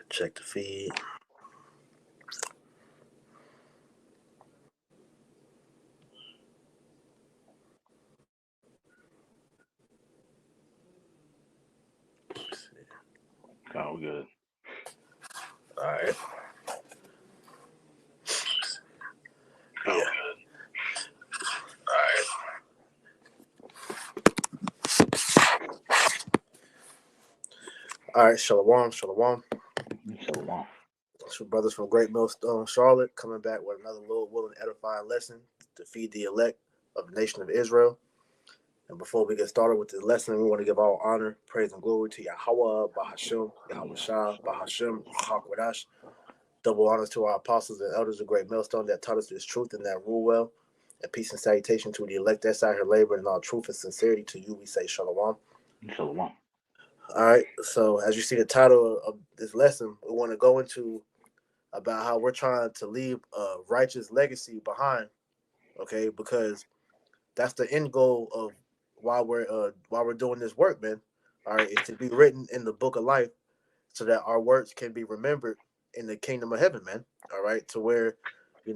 Check the feed. Oh, good. All right. Yeah. All right. Shalom. Shalom. Shalom. Two brothers from Great Millstone, Charlotte, coming back with another Lord willing edifying lesson to feed the elect of the nation of Israel. And before we get started with the lesson, we want to give all honor, praise, and glory to Yahweh, Bahashim, Yahweh Shah, Bahashim, Hakwadash. Double honors to our apostles and elders of Great Millstone that taught us this truth and that rule well. And peace and salutation to the elect that's out here laboring in all truth and sincerity. To you, we say Shalom. Shalom. All right. So, as you see the title of this lesson, we want to go into about how we're trying to leave a righteous legacy behind. Okay, because that's the end goal of why we're doing this work, man. All right, is to be written in the book of life, so that our words can be remembered in the kingdom of heaven, man. All right, to where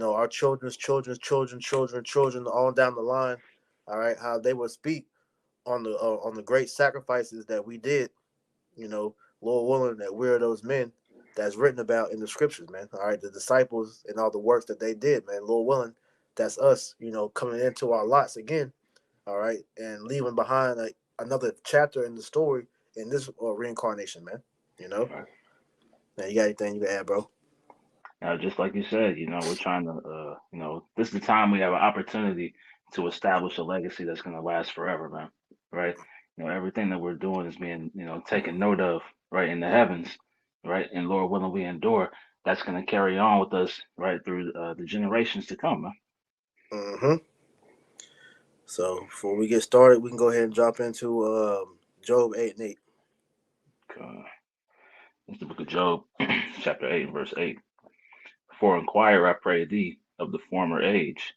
our children's children's children, all down the line. All right, how they will speak on the great sacrifices that we did. Lord willing, that we're those men that's written about in the scriptures, man. All right, the disciples and all the works that they did, man. Lord willing, that's us, coming into our lots again. All right, and leaving behind another chapter in the story in this reincarnation, man. You know. Right. Now, you got anything you can add, bro? Now, just like you said, we're trying to, this is the time we have an opportunity to establish a legacy that's going to last forever, man. Right? Everything that we're doing is being, taken note of, right, in the heavens, right? And Lord willing, we endure. That's going to carry on with us, right, through the generations to come, man. Mm-hmm. So before we get started, we can go ahead and jump into Job 8 and 8. It's the book of Job, chapter 8, verse 8. For inquire, I pray thee, of the former age,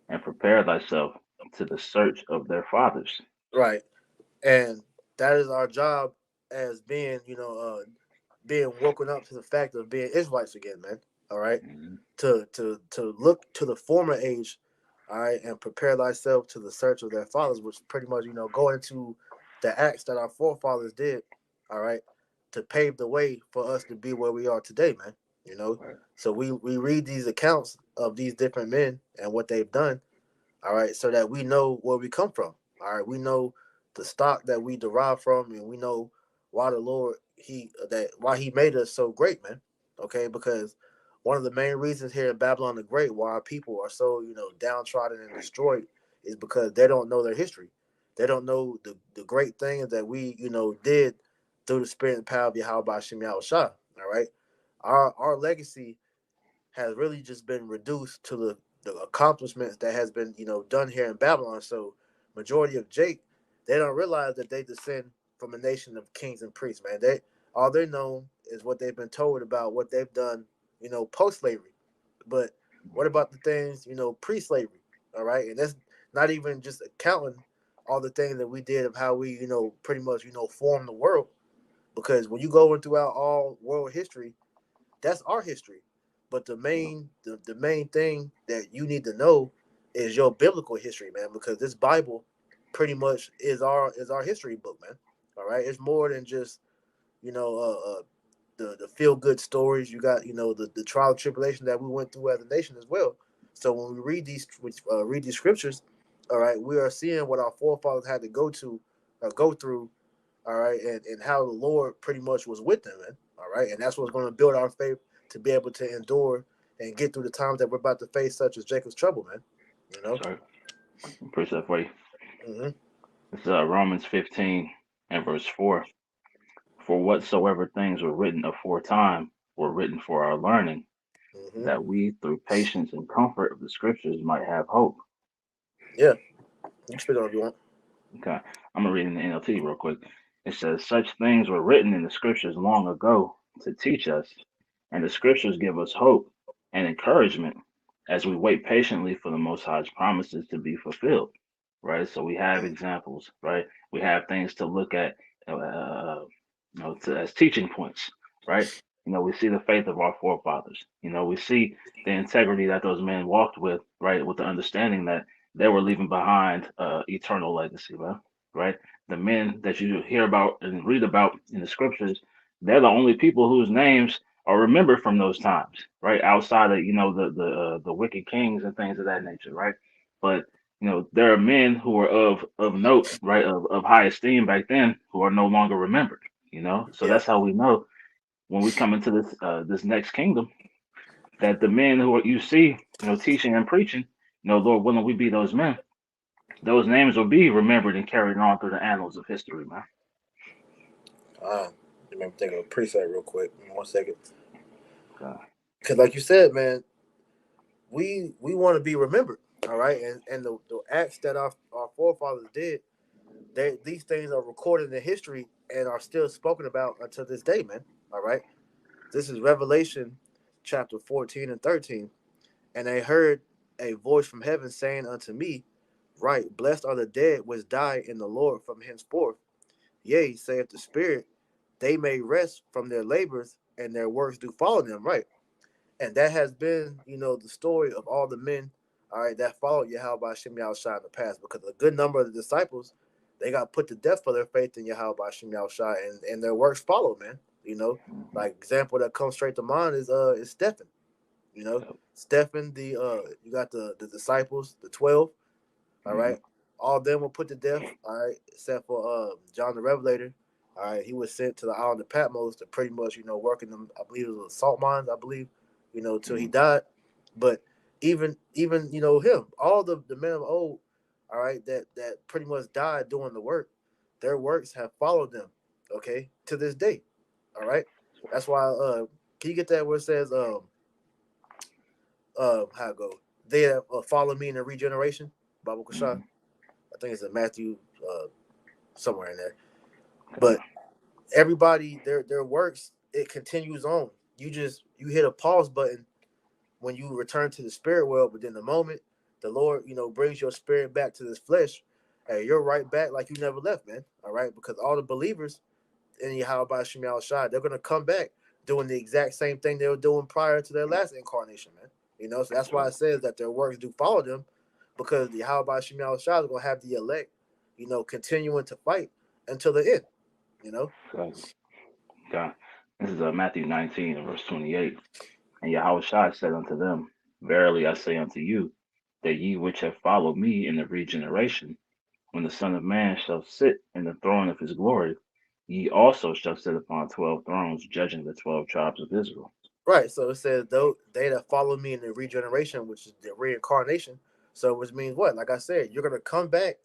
and prepare thyself to the search of their fathers. Right, and that is our job as being woken up to the fact of being Israelites again, man. All right, Mhm. to look to the former age, all right, and prepare thyself to the search of their fathers, which pretty much go into the acts that our forefathers did, all right, to pave the way for us to be where we are today, man. You know, Right. so we read these accounts of these different men and what they've done, all right, so that we know where we come from. All right, we know the stock that we derive from, and we know why the Lord why He made us so great, man. Okay, because one of the main reasons here in Babylon the Great why our people are so downtrodden and destroyed is because they don't know their history. They don't know the great things that we did through the spirit and power of Yahweh Shem Shah. All right, our legacy has really just been reduced to the accomplishments that has been done here in Babylon. So majority of Jake, they don't realize that they descend from a nation of kings and priests, man. They all they know is what they've been told about what they've done, post slavery. But what about the things, pre slavery? All right. And that's not even just accounting all the things that we did of how we, pretty much, formed the world. Because when you go in throughout all world history, that's our history. But the main thing that you need to know is your biblical history, man, because this Bible pretty much is our history book, man. All right, it's more than just you know the feel good stories. You got the trial and tribulation that we went through as a nation as well. So when we read these scriptures, all right, we are seeing what our forefathers had to go through, all right, and how the Lord pretty much was with them, man. All right, and that's what's going to build our faith to be able to endure and get through the times that we're about to face, such as Jacob's trouble, man. You know. Sorry. Preach that for you. Mm-hmm. It's Romans 15 and verse 4. For whatsoever things were written aforetime were written for our learning, Mm-hmm. that we through patience and comfort of the scriptures might have hope. Yeah, you can speak on it if you want. Okay. I'm gonna read in the NLT real quick. It says, such things were written in the scriptures long ago to teach us, and the scriptures give us hope and encouragement as we wait patiently for the Most High's promises to be fulfilled. Right. So we have examples, right? We have things to look at, as teaching points, right? we see the faith of our forefathers. We see the integrity that those men walked with, right, with the understanding that they were leaving behind eternal legacy, man, right? The men that you hear about and read about in the scriptures, they're the only people whose names are remembered from those times, right? Outside of the wicked kings and things of that nature, right? But there are men who are of note, right, of high esteem back then who are no longer remembered. So Yeah. that's how we know when we come into this next kingdom, that the men who you see, teaching and preaching, Lord willing, we be those men. Those names will be remembered and carried on through the annals of history, man. Let me think of a preset real quick. Give me 1 second. Okay. Because like you said, man, we want to be remembered. All right. And the acts that our forefathers did, these things are recorded in history and are still spoken about until this day, man. All right. This is Revelation chapter 14 and 13. And I heard a voice from heaven saying unto me, right, blessed are the dead which die in the Lord from henceforth. Yea, saith the Spirit, they may rest from their labors, and their works do follow them, right? And that has been, the story of all the men, all right, that followed Yahweh Shem Shai in the past, because a good number of the disciples, they got put to death for their faith in Yahweh Shem Shai, and their works follow, man. Mhm. Like example that comes straight to mind is Stephen. Yep. Stephen, the you got the disciples, the 12, all Mhm. right. All of them were put to death, all right, except for John the Revelator. All right, he was sent to the island of Patmos to pretty much, work in them. I believe it was salt mines. I believe, till he Mhm. died. But even him, all the men of old, all right, that pretty much died doing the work. Their works have followed them, okay, to this day. All right, that's why. Can you get that where it says how it go? They that follow me in the regeneration, Bible Kashah. Mhm. I think it's in Matthew, somewhere in there. But Okay. everybody, their works, it continues on. You hit a pause button when you return to the spirit world, but then the moment the Lord, brings your spirit back to this flesh, hey, you're right back like you never left, man. All right, because all the believers in Yahweh Shemiel Shai, they're gonna come back doing the exact same thing they were doing prior to their last incarnation, man. So that's That's why right. it says that their works do follow them, because the Yahweh Shemiel Shai is gonna have the elect, continuing to fight until the end. You know, Exactly. Okay. This is Matthew 19 and verse 28. And Yahweh Shai said unto them, verily I say unto you, that ye which have followed me in the regeneration, when the Son of Man shall sit in the throne of his glory, ye also shall sit upon 12 thrones, judging the 12 tribes of Israel. right? So it says, though they that follow me in the regeneration, which is the reincarnation. So which means what? Like I said, you're gonna come back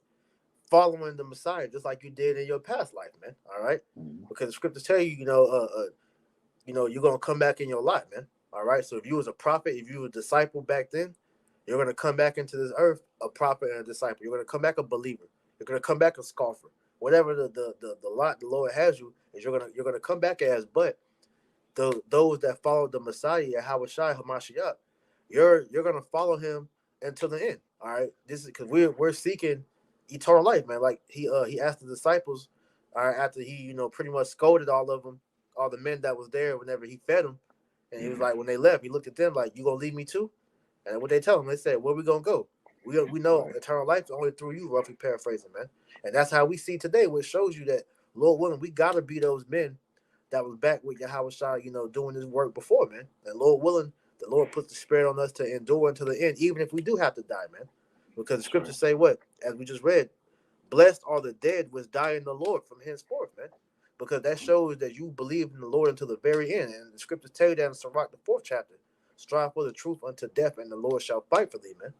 following the Messiah, just like you did in your past life, man. All right, Mhm. because the scriptures tell you, you're gonna come back in your life, man. All right. So if you was a prophet, if you were a disciple back then, you're gonna come back into this earth a prophet and a disciple. You're gonna come back a believer. You're gonna come back a scoffer. Whatever the lot the Lord has you is, you're gonna come back as. But those that follow the Messiah, Yahushua Hamashiach, you're gonna follow him until the end. All right. This is because we're seeking eternal life, man. Like he asked the disciples, all right, after he pretty much scolded all of them, all the men that was there whenever he fed them, and he was Mhm. like, when they left, he looked at them like, "You gonna leave me too?" And what they tell him, they said, "Where we gonna go? We know Right. eternal life is only through you." Roughly paraphrasing, man. And that's how we see today, which shows you that Lord willing, we gotta be those men that was back with Yahweh Shai, doing his work before, man. And Lord willing, the Lord puts the spirit on us to endure until the end, even if we do have to die, man. Because the That's right. scriptures say what? As we just read, blessed are the dead which die in the Lord from henceforth, man. Because that shows that you believe in the Lord until the very end. And the scriptures tell you that in Sirach, the 4th chapter. Strive for the truth unto death, and the Lord shall fight for thee, man.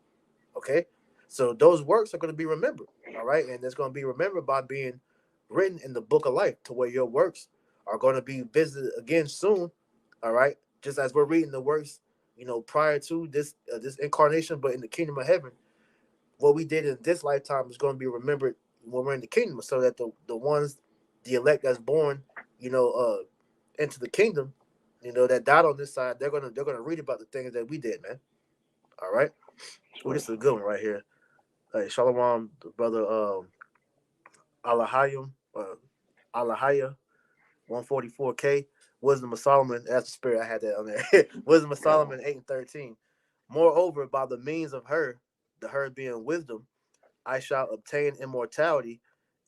Okay? So those works are going to be remembered. All right. And it's going to be remembered by being written in the book of life, to where your works are going to be visited again soon. All right. Just as we're reading the works, prior to this incarnation, but in the kingdom of heaven, what we did in this lifetime is going to be remembered when we're in the kingdom, so that the ones, the elect that's born, into the kingdom, that died on this side, they're gonna read about the things that we did, man. All right. That's Oh, right. this is a good one right here. Hey, Shalom, brother Alahayim, Alahaya. 144K. Wisdom of Solomon. That's the spirit. I had that on there. Wisdom of Yeah. Solomon 8:13. Moreover, by the means of her, the her being wisdom, I shall obtain immortality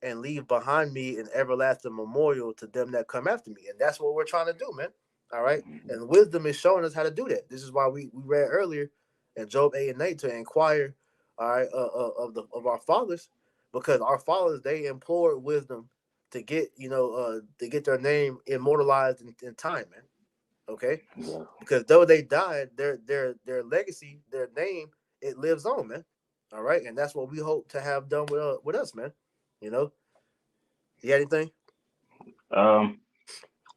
and leave behind me an everlasting memorial to them that come after me. And that's what we're trying to do, man. All right. Mhm. And wisdom is showing us how to do that. This is why we read earlier in Job 8 and 8 to inquire, all right, of our fathers, because our fathers they implored wisdom to get, to get their name immortalized in time, man. Okay. Yeah. Because though they died, their legacy, their name, it lives on, man. All right, and that's what we hope to have done with us, man. You know, you got anything? Um,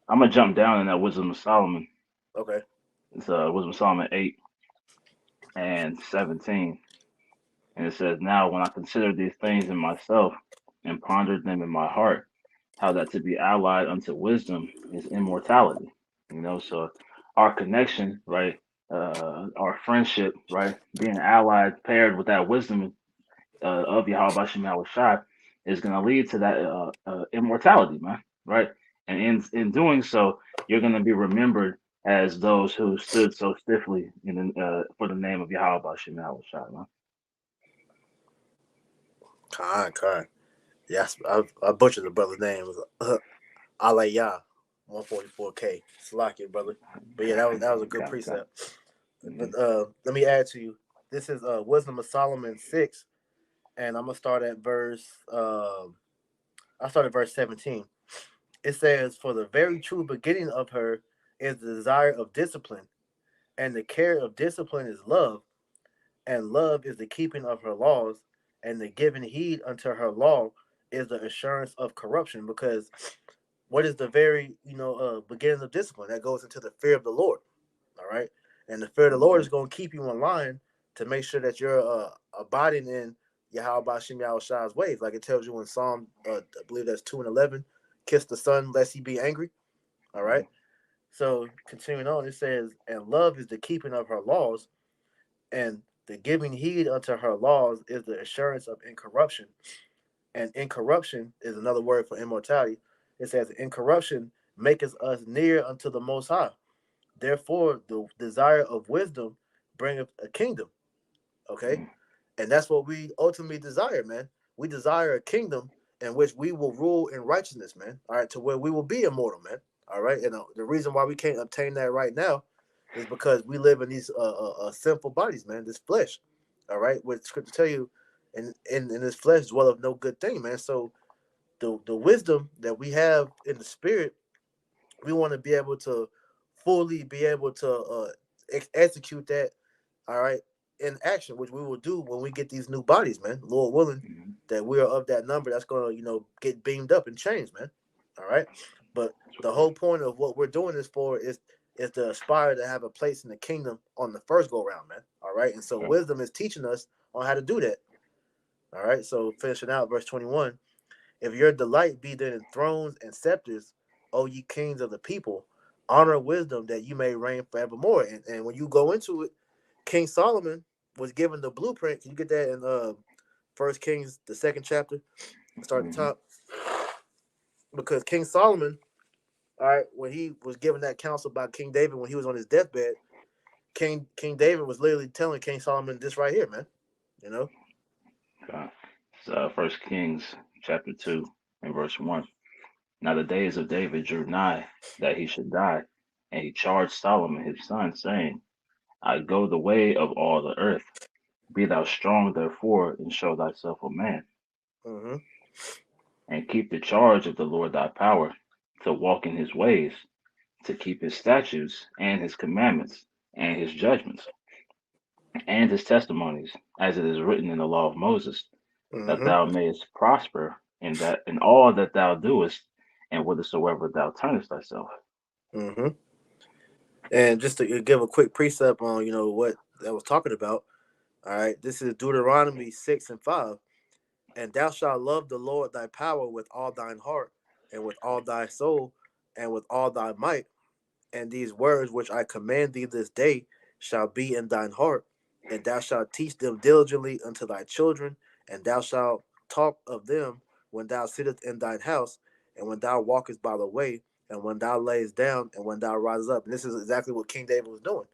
I'm gonna jump down in that Wisdom of Solomon. Okay. It's Wisdom of Solomon 8:17, and it says, "Now when I consider these things in myself and pondered them in my heart, how that to be allied unto wisdom is immortality." So our connection, right, our friendship, right, being allied, paired with that wisdom of Yahweh Shem Shai is going to lead to that immortality, man, right? And in doing so, you're going to be remembered as those who stood so stiffly for the name of Yahweh Shem Shai, man. Khan. Yes, I butchered the brother's name. It was Aliyah, 144K. Slack it, brother. But yeah, that was a good Okay. precept. Mm-hmm. But let me add to you. This is Wisdom of Solomon 6, and I'm gonna start at verse. I start at verse 17. It says, "For the very true beginning of her is the desire of discipline, and the care of discipline is love, and love is the keeping of her laws, and the giving heed unto her law is the assurance of corruption." Because what is the very beginning of discipline? That goes into the fear of the Lord. All right, and the fear of the Lord Mm-hmm. is going to keep you in line to make sure that you're abiding in Yahweh Bashim Shai's ways, like it tells you in Psalm, I believe that's 2:11. Kiss the Son, lest he be angry. All right. So continuing on, it says, "And love is the keeping of her laws, and the giving heed unto her laws is the assurance of incorruption." And incorruption is another word for immortality. It says, "Incorruption maketh us near unto the Most High. Therefore, the desire of wisdom bringeth a kingdom." Okay, and that's what we ultimately desire, man. We desire a kingdom in which we will rule in righteousness, man. All right, to where we will be immortal, man. All right, and the reason why we can't obtain that right now is because we live in these sinful bodies, man. This flesh. All right, what Scripture tell you, in this flesh dwelleth no good thing, man. So the wisdom that we have in the spirit, we want to be able to fully be able to execute that, all right, in action, which we will do when we get these new bodies, man. Lord willing, Mm-hmm. that we are of that number that's gonna, get beamed up and changed, man. All right. But the whole point of what we're doing this for is to aspire to have a place in the kingdom on the first go round, man. All right. And so Okay. wisdom is teaching us on how to do that. All right. So finishing out verse 21. If your delight be then in thrones and scepters, O ye kings of the people, honor wisdom that you may reign forevermore. And when you go into it, King Solomon was given the blueprint. Can you get that in First Kings, the second chapter? Start at the Mm-hmm. top. Because King Solomon, all right, when he was given that counsel by King David when he was on his deathbed, King David was literally telling King Solomon this right here, man. You know? Okay. It's, 1 Kings chapter 2 and verse 1. Now the days of David drew nigh that he should die, and he charged Solomon his son, saying, I go the way of all the earth. Be thou strong therefore, and show thyself a man, Mm-hmm. and keep the charge of the Lord thy power, to walk in his ways, to keep his statutes, and his commandments, and his judgments, and his testimonies, as it is written in the law of Moses, that Mm-hmm. thou mayest prosper in all that thou doest, and whithersoever thou turnest thyself. Mm-hmm. And just to give a quick precept on, what I was talking about. All right, this is Deuteronomy 6:5. "And thou shalt love the Lord thy power with all thine heart, and with all thy soul, and with all thy might. And these words which I command thee this day shall be in thine heart, and thou shalt teach them diligently unto thy children, and thou shalt talk of them when thou sittest in thine house, and when thou walkest by the way, and when thou lays down, and when thou rises up. And this is exactly what King David was doing,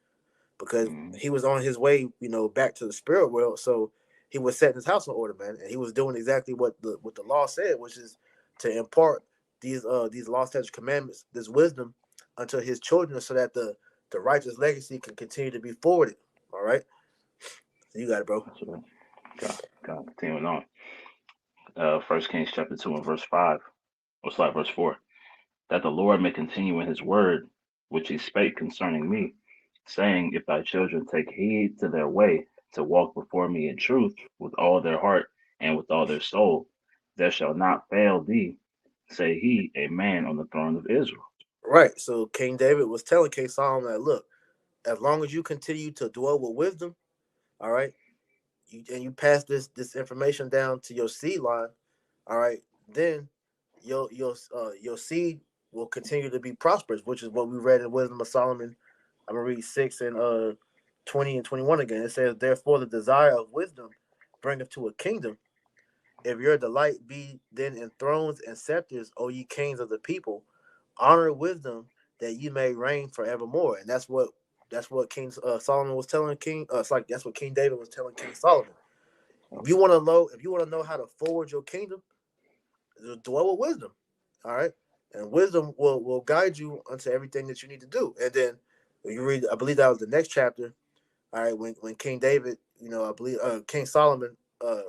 because Mm-hmm. he was on his way, back to the spirit world. So he was setting his house in order, man, and he was doing exactly what the law said, which is to impart these law, statutes, commandments, this wisdom unto his children, so that the righteous legacy can continue to be forwarded. All right, so you got it, bro. That's right. God, continuing on. 1 Kings chapter 2 and verse 5, or slide verse 4. That the Lord may continue in his word, which he spake concerning me, saying, if thy children take heed to their way, to walk before me in truth, with all their heart and with all their soul, there shall not fail thee, say he, a man on the throne of Israel. Right. So King David was telling King Solomon that, look, as long as you continue to dwell with wisdom, all right, you pass this information down to your seed line, all right, then your seed will continue to be prosperous, which is what we read in Wisdom of Solomon. I'm gonna read 6 and 20 and 21 again. It says, therefore the desire of wisdom bringeth to a kingdom. If your delight be then in thrones and scepters, O ye kings of the people, honor wisdom that ye may reign forevermore. And that's what King Solomon was telling King. It's like that's what King David was telling King Solomon. If you want to know how to forward your kingdom, dwell with wisdom. All right, and wisdom will guide you unto everything that you need to do. And then when you read, I believe that was the next chapter. All right, when King David, I believe King Solomon, I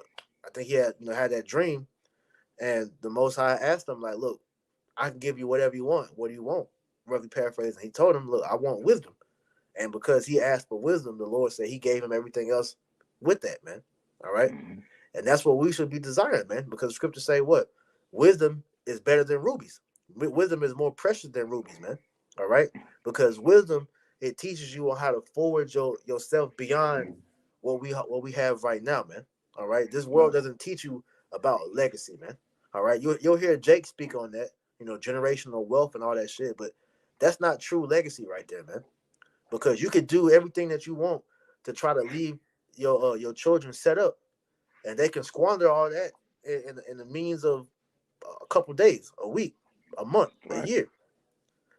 think he had that dream, and the Most High asked him, like, look, I can give you whatever you want. What do you want? Roughly paraphrasing, he told him, look, I want wisdom. And because he asked for wisdom, the Lord said he gave him everything else with that, man. All right. Mm-hmm. And that's what we should be desiring, man, because scripture say what? Wisdom is better than rubies. Wisdom is more precious than rubies, man. All right. Because wisdom, it teaches you on how to forward yourself beyond what we have right now, man. All right. This world doesn't teach you about legacy, man. All right. You'll hear Jake speak on that, generational wealth and all that shit, but that's not true legacy right there, man, because you could do everything that you want to try to leave your children set up, and they can squander all that in the means of a couple days, a week, a month, a Right. year.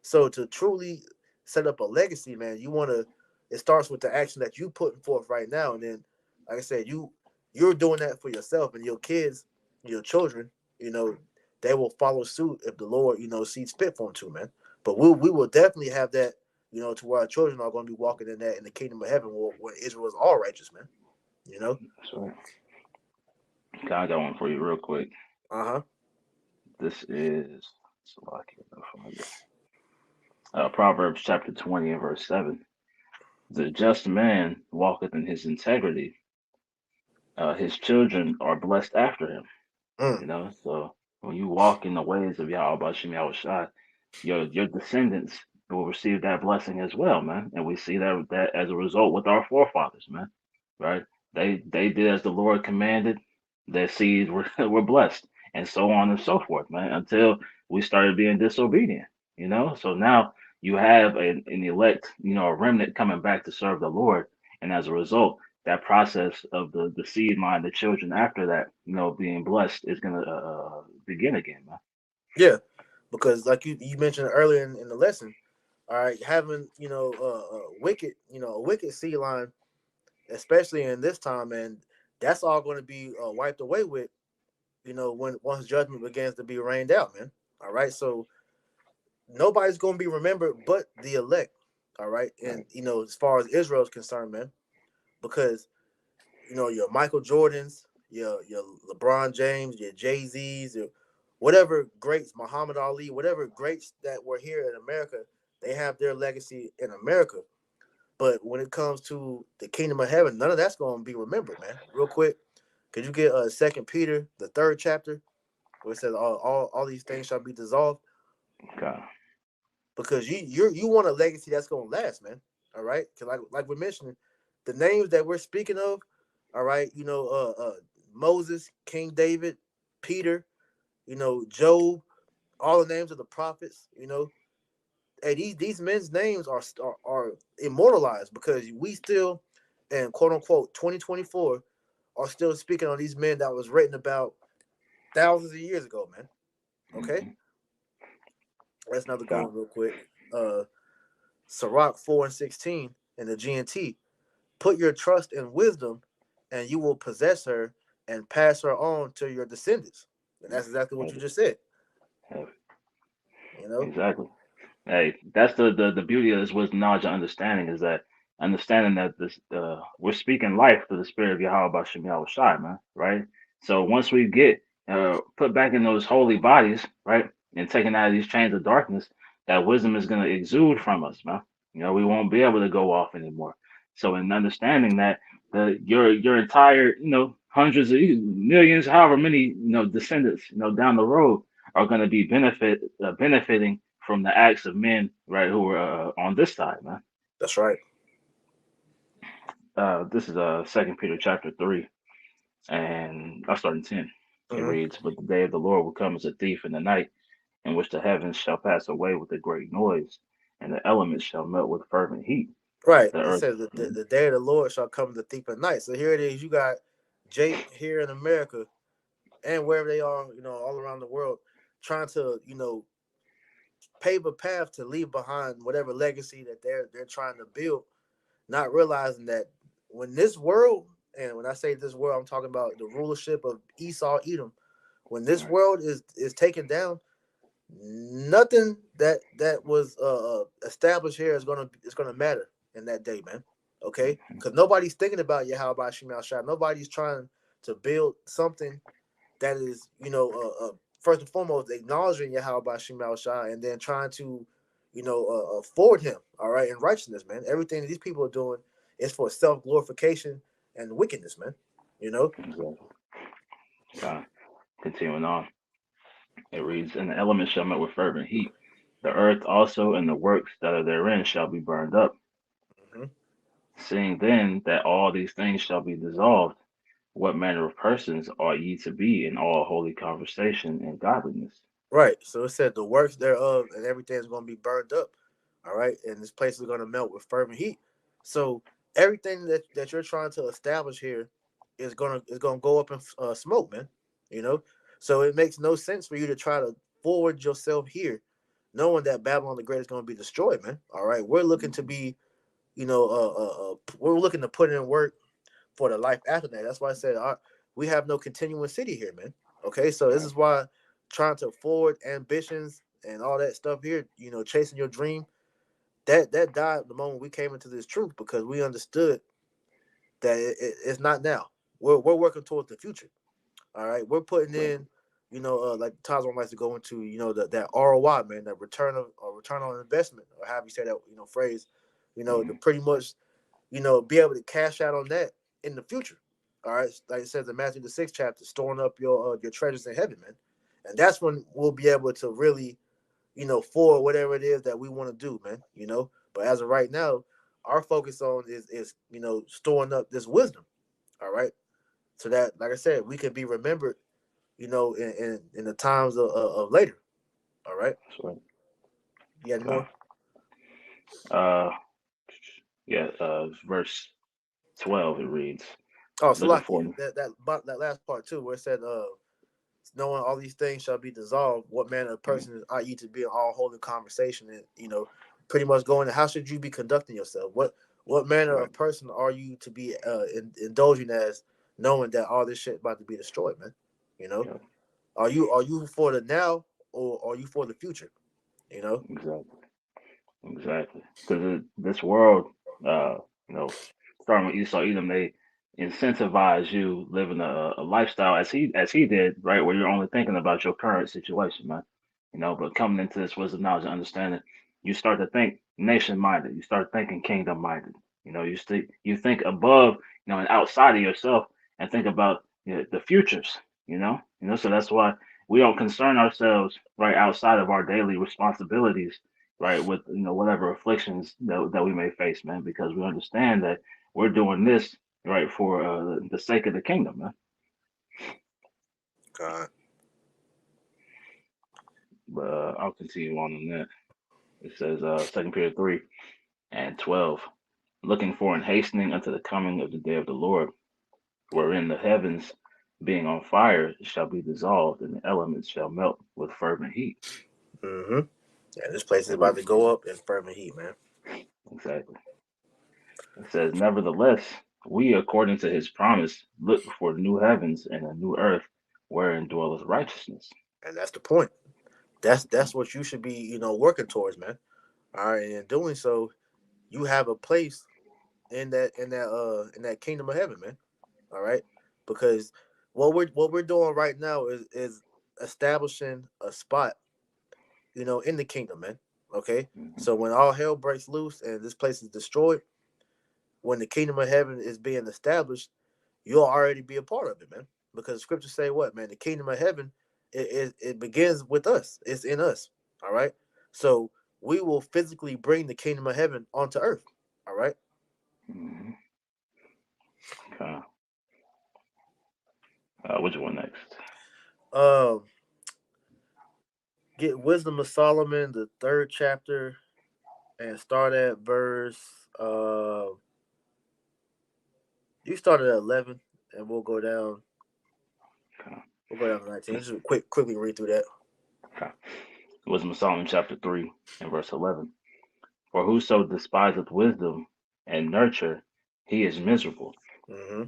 So to truly set up a legacy, man, you want to. It starts with the action that you putting forth right now, and then, like I said, you're doing that for yourself and your kids, your children. You know, they will follow suit if the Lord, sees fit for them to, man. But we will definitely have that, to where our children are going to be walking in that in the kingdom of heaven, where Israel is all righteous, man. You know. That's right. God, I got one for you real quick. Uh-huh. This is Proverbs chapter 20 and verse 7. The just man walketh in his integrity. His children are blessed after him. Mm. So when you walk in the ways of Yahweh Bashim Yahushua, your descendants will receive that blessing as well, man. And we see that as a result with our forefathers, man. Right? They did as the Lord commanded. Their seeds were were blessed, and so on and so forth, man. Until we started being disobedient. So now you have an elect, a remnant coming back to serve the Lord, and as a result, that process of the seed line, the children after that, being blessed is gonna begin again, man. Yeah, because like you mentioned earlier in the lesson, all right, having a wicked seed line, especially in this time, and that's all going to be wiped away with, when once judgment begins to be rained out, man. All right, so nobody's going to be remembered but the elect. All right, and Right. as far as Israel is concerned, man, because your Michael Jordans, your LeBron James, your Jay Z's, your whatever greats, Muhammad Ali, whatever greats that were here in America, they have their legacy in America. But when it comes to the kingdom of heaven, none of that's going to be remembered, man. Real quick, could you get Second Peter, the third chapter, where it says all these things shall be dissolved? God. Because you want a legacy that's going to last, man. All right, because like we're mentioning, the names that we're speaking of, all right, Moses, King David, Peter, Job, all the names of the prophets, hey, these men's names are immortalized because we still, in quote unquote 2024, are still speaking on these men that was written about thousands of years ago, man. Okay, Hmm. That's another good God. one real quick. Sirach 4:16 in the GNT. Put your trust in wisdom, and you will possess her and pass her on to your descendants. And that's exactly what you Heavy, just said. heavy. You know, Exactly. Hey, that's the beauty of this wisdom, knowledge, and understanding is that understanding that this we're speaking life through the spirit of Yahweh Bashem Yahweh Shai, man. Right. So once we get put back in those holy bodies, right, and taken out of these chains of darkness, that wisdom is going to exude from us, man. You know, we won't be able to go off anymore. So in understanding that your entire, hundreds of millions, however many, descendants, down the road are going to be benefiting from the acts of men, right, who are on this side, man. that's right. This is Second Peter chapter 3, and I'll start in 10. It Hmm. reads, "But the day of the Lord will come as a thief in the night, in which the heavens shall pass away with a great noise, and the elements shall melt with fervent heat. Right. The It earth." says that Mhm. the day of the Lord shall come the thief of night. So here it is. You got Jake here in America and wherever they are, all around the world, trying to, pave a path to leave behind whatever legacy that they're trying to build, not realizing that when this world, and when I say this world, I'm talking about the rulership of Esau, Edom. When this Right. world is taken down, nothing that was established here is gonna matter in that day, man. Okay, Mhm. because nobody's thinking about Yahweh Shemal Shah. Nobody's trying to build something that is, first and foremost acknowledging Yahweh Shemal Shah, and then trying to, forward him, all right, in righteousness, man. Everything that these people are doing is for self glorification and wickedness, man. You know, Exactly. Uh, Continuing on, it reads, "And the elements shall melt with fervent heat. The earth also and the works that are therein shall be burned up. hmm Seeing then that all these things shall be dissolved, what manner of persons ought ye to be in all holy conversation and godliness?" right. So it said the works thereof and everything is going to be burned up, all right, and this place is going to melt with fervent heat. So everything that you're trying to establish here is gonna go up in smoke, man. You know, so it makes no sense for you to try to forward yourself here, knowing that Babylon the Great is going to be destroyed, man. All right, we're looking to be, we're looking to put in work for the life after that. That's why I said we have no continuing city here, man. Okay, so this Right. is why trying to forward ambitions and all that stuff here, chasing your dream, that died the moment we came into this truth because we understood that it's not now. We're working towards the future. All right, we're putting Right. in, like Tazwan likes to go into, that ROI, man, that return on investment, or however you say that, phrase, to Mhm. pretty much, be able to cash out on that in the future. All right, like it says in Matthew the 6th chapter, storing up your treasures in heaven, man, and that's when we'll be able to really, for whatever it is that we want to do, man. But as of right now, our focus on is storing up this wisdom. All right, so that, like I said, we can be remembered, in the times of later. All right, That's right. you got any Okay. more? Uh, yeah. Verse 12. It reads, Oh, "Looking Salakia, for." that last part too, where it said, knowing all these things shall be dissolved, what manner of Mhm. person are you to be in all holy conversation? And pretty much going to how should you be conducting yourself? What manner Right. of person are you to be indulging as, knowing that all this shit about to be destroyed, man? You know, Yep. are you for the now, or are you for the future? You know, Exactly. Exactly. Because this world, uh, you know, starting with Esau Edom, they incentivize you living a lifestyle as he did, right, where you're only thinking about your current situation, man. But coming into this wisdom, knowledge, and understanding, you start to think nation minded. You start thinking kingdom minded. You think above, and outside of yourself, and think about, the futures. So that's why we don't concern ourselves right outside of our daily responsibilities, right, with whatever afflictions that we may face, man, because we understand that we're doing this right for the sake of the kingdom, man. God. But I'll continue on that. It says 2 Peter 3:12, "Looking for and hastening unto the coming of the day of the Lord, wherein the heavens being on fire shall be dissolved, and the elements shall melt with fervent heat." Mm-hmm. Yeah, this place is about to go up in fervent heat, man. Exactly. It says, nevertheless, we, according to his promise, look for new heavens and a new earth wherein dwelleth righteousness. And that's the point. That's what you should be, working towards, man. All right, and in doing so, you have a place in that kingdom of heaven, man. All right, because what we're doing right now is establishing a spot, in the kingdom, man. Okay, Hmm. so when all hell breaks loose and this place is destroyed, when the kingdom of heaven is being established, you'll already be a part of it, man. Because scriptures say what, man? The kingdom of heaven, it begins with us. It's in us. All right. So we will physically bring the kingdom of heaven onto earth. All right. Hmm. Okay. Which one next? Um, get Wisdom of Solomon, the third chapter, and start at verse. You started at 11, and we'll go down. Okay. We'll go down to 19. Just quickly read through that. Okay. Wisdom of Solomon, chapter 3, and verse 11. For whoso despiseth wisdom and nurture, he is miserable, Mm-hmm.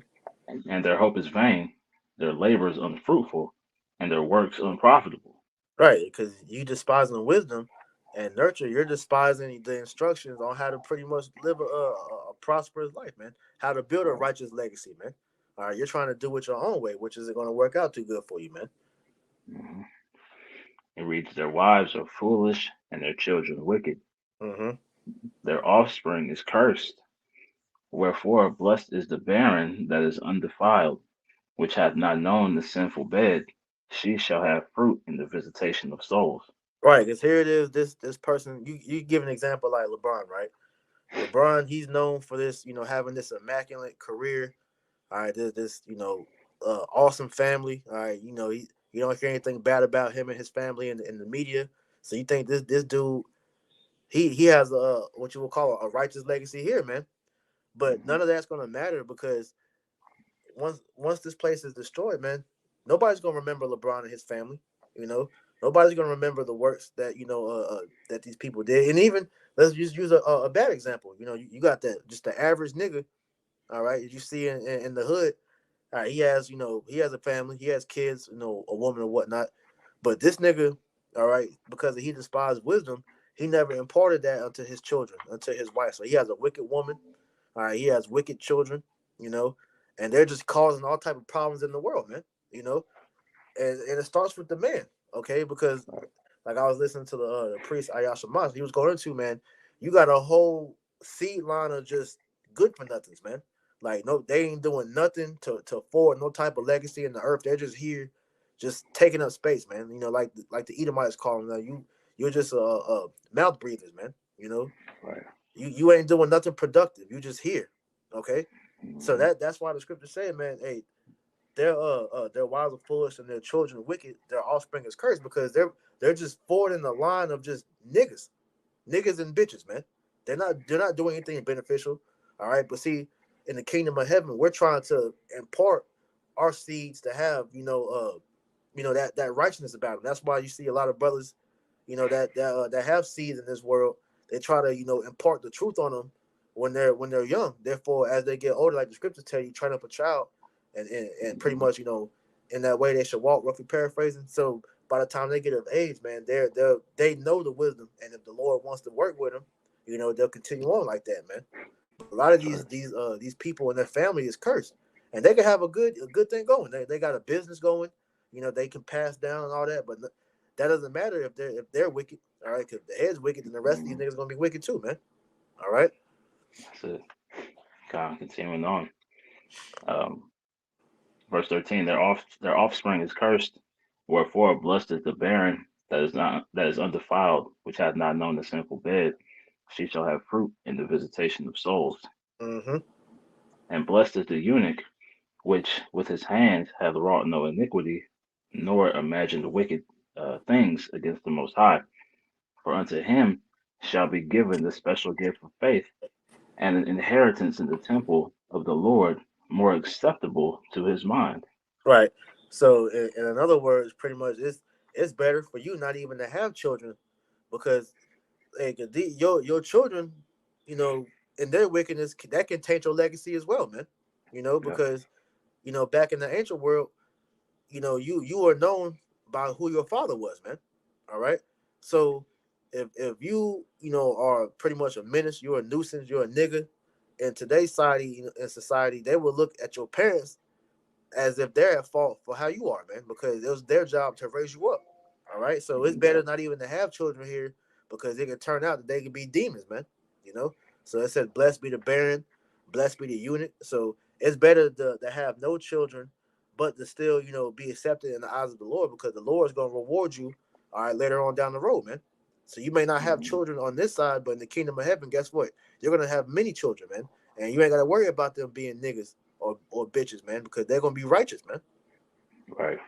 and their hope is vain, their labors unfruitful, and their works unprofitable. Right, because you despising wisdom and nurture, you're despising the instructions on how to pretty much live a prosperous life, man. How to build a Right. righteous legacy, man. All right, you're trying to do it your own way, which isn't going to work out too good for you, man. Hmm. It reads, their wives are foolish, and their children wicked. Mm-hmm. Their offspring is cursed. Wherefore blessed is the barren that is undefiled, which hath not known the sinful bed. She shall have fruit in the visitation of souls. Right, because here it is. This person, you give an example like LeBron, right? LeBron, he's known for this, having this immaculate career. All right, this awesome family. All right, you don't hear anything bad about him and his family in the media. So you think this dude he has a what you would call a righteous legacy here, man. But Hmm. none of that's gonna matter because once this place is destroyed, man, nobody's gonna remember LeBron and his family. You know, nobody's gonna remember the works that that these people did. And even let's just use a bad example. You got that just the average nigga. All right, you see in the hood. All right, he has a family, he has kids, a woman or whatnot. But this nigga, all right, because he despised wisdom, he never imparted that unto his children, unto his wife. So he has a wicked woman. All right, he has wicked children, you know, and they're just causing all type of problems in the world, man. You know, and it starts with the man, okay? Because like I was listening to the priest Ayasha Mas, he was going into, man, you got a whole seed line of just good for nothings, man. Like no, they ain't doing nothing to forward no type of legacy in the earth. They're just here, just taking up space, man. Like the Edomites call them. Now you're just mouth breathers, man. Right. You ain't doing nothing productive. You just here, okay? So Hmm. that's why the scripture say, man, hey, their wives are foolish and their children are wicked. Their offspring is cursed because they're just forwarding the line of just niggas and bitches, man. They're not doing anything beneficial. All right, but see, in the kingdom of heaven, we're trying to impart our seeds to have that righteousness about them. That's why you see a lot of brothers, that have seeds in this world. They try to impart the truth on them when they're young. Therefore, as they get older, like the scriptures tell you, train up a child, and pretty Hmm. much in that way they should walk. Roughly paraphrasing. So by the time they get of age, man, they know the wisdom, and if the Lord wants to work with them, they'll continue on like that, man. But a lot of Right. these people and their family is cursed, and they can have a good thing going. They got a business going, they can pass down and all that, but that doesn't matter if they're wicked. All right, because the head's wicked, then the rest of these Hmm. niggas gonna be wicked too, man. All right. That's it. God, continuing on. Um, Verse 13, their offspring is cursed, wherefore blessed is the barren that is undefiled, which hath not known the sinful bed. She shall have fruit in the visitation of souls. Mm-hmm. And blessed is the eunuch, which with his hands hath wrought no iniquity, nor imagined wicked things against the Most High. For unto him shall be given the special gift of faith, and an inheritance in the temple of the Lord, more acceptable to his mind. Right. So, in other words, pretty much it's better for you not even to have children, because Like, your children, you know, and their wickedness that can taint your legacy as well, man. You know, Yeah. because back in the ancient world, you are known by who your father was, man. All right. So if you are pretty much a menace, you're a nuisance, you're a nigga. In today's society, in society, they will look at your parents as if they're at fault for how you are, man, because it was their job to raise you up. All right. So it's better not even to have children here because it can turn out that they can be demons, man. You know? So it says, blessed be the barren, blessed be the eunuch. So it's better to have no children, but to still, be accepted in the eyes of the Lord because the Lord is going to reward you, all right, later on down the road, man. So you may not have Mhm. children on this side, but in the kingdom of heaven, guess what? You're going to have many children, man. And you ain't got to worry about them being niggas or bitches, man, because they're gonna be righteous, man. Right.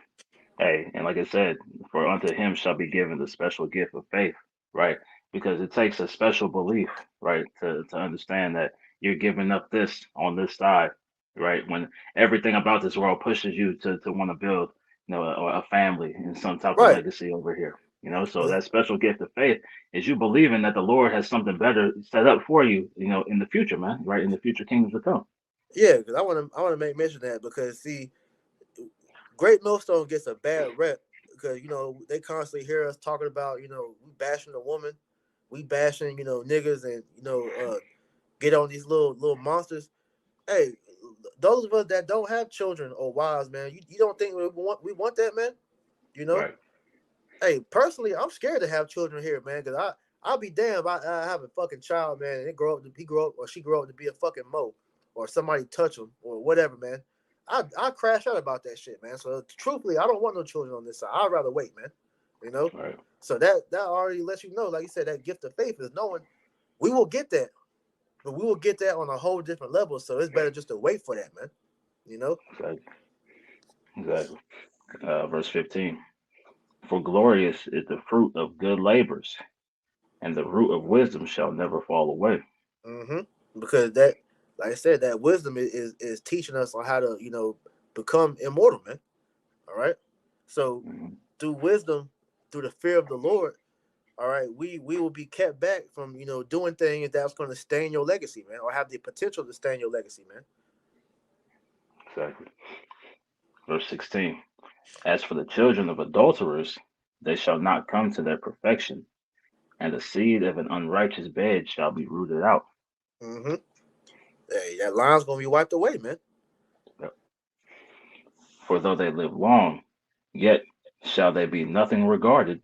Hey, and like I said, for unto him shall be given the special gift of faith, right? Because it takes a special belief, right, to understand that you're giving up this on this side, right? When everything about this world pushes you to want to build, a family and some type of Right. legacy over here. So that special gift of faith is you believing that the Lord has something better set up for you, in the future, man, right? In the future kingdoms to come. Yeah, because I want to make mention of that because see, Great Millstone gets a bad rep because they constantly hear us talking about we bashing the woman, we bashing niggas and get on these little monsters. Hey, those of us that don't have children or wives, man, you don't think we want that, man? You know, Right. hey, personally, I'm scared to have children here, man, because I'll be damned if I have a fucking child, man, and he grow up or she grow up to be a fucking mo, or somebody touch him or whatever, man. I crash out about that shit, man. So truthfully, I don't want no children on this side. I'd rather wait, man. You know. Right. So that already lets you know, like you said, that gift of faith is knowing we will get that, but we will get that on a whole different level. So it's better just to wait for that, man. You know. Exactly. Exactly. Verse 15. For glorious is the fruit of good labors, and the root of wisdom shall never fall away. Because that, like I said, that wisdom is teaching us on how to become immortal, man. All right. So Mhm. through wisdom, through the fear of the Lord, all right, we will be kept back from doing things that's going to stain your legacy, man, or have the potential to stain your legacy, man. Exactly. Verse 16. As for the children of adulterers, they shall not come to their perfection, and the seed of an unrighteous bed shall be rooted out. Mm-hmm. Hey, that line's going to be wiped away, man. Yep. For though they live long, yet shall they be nothing regarded,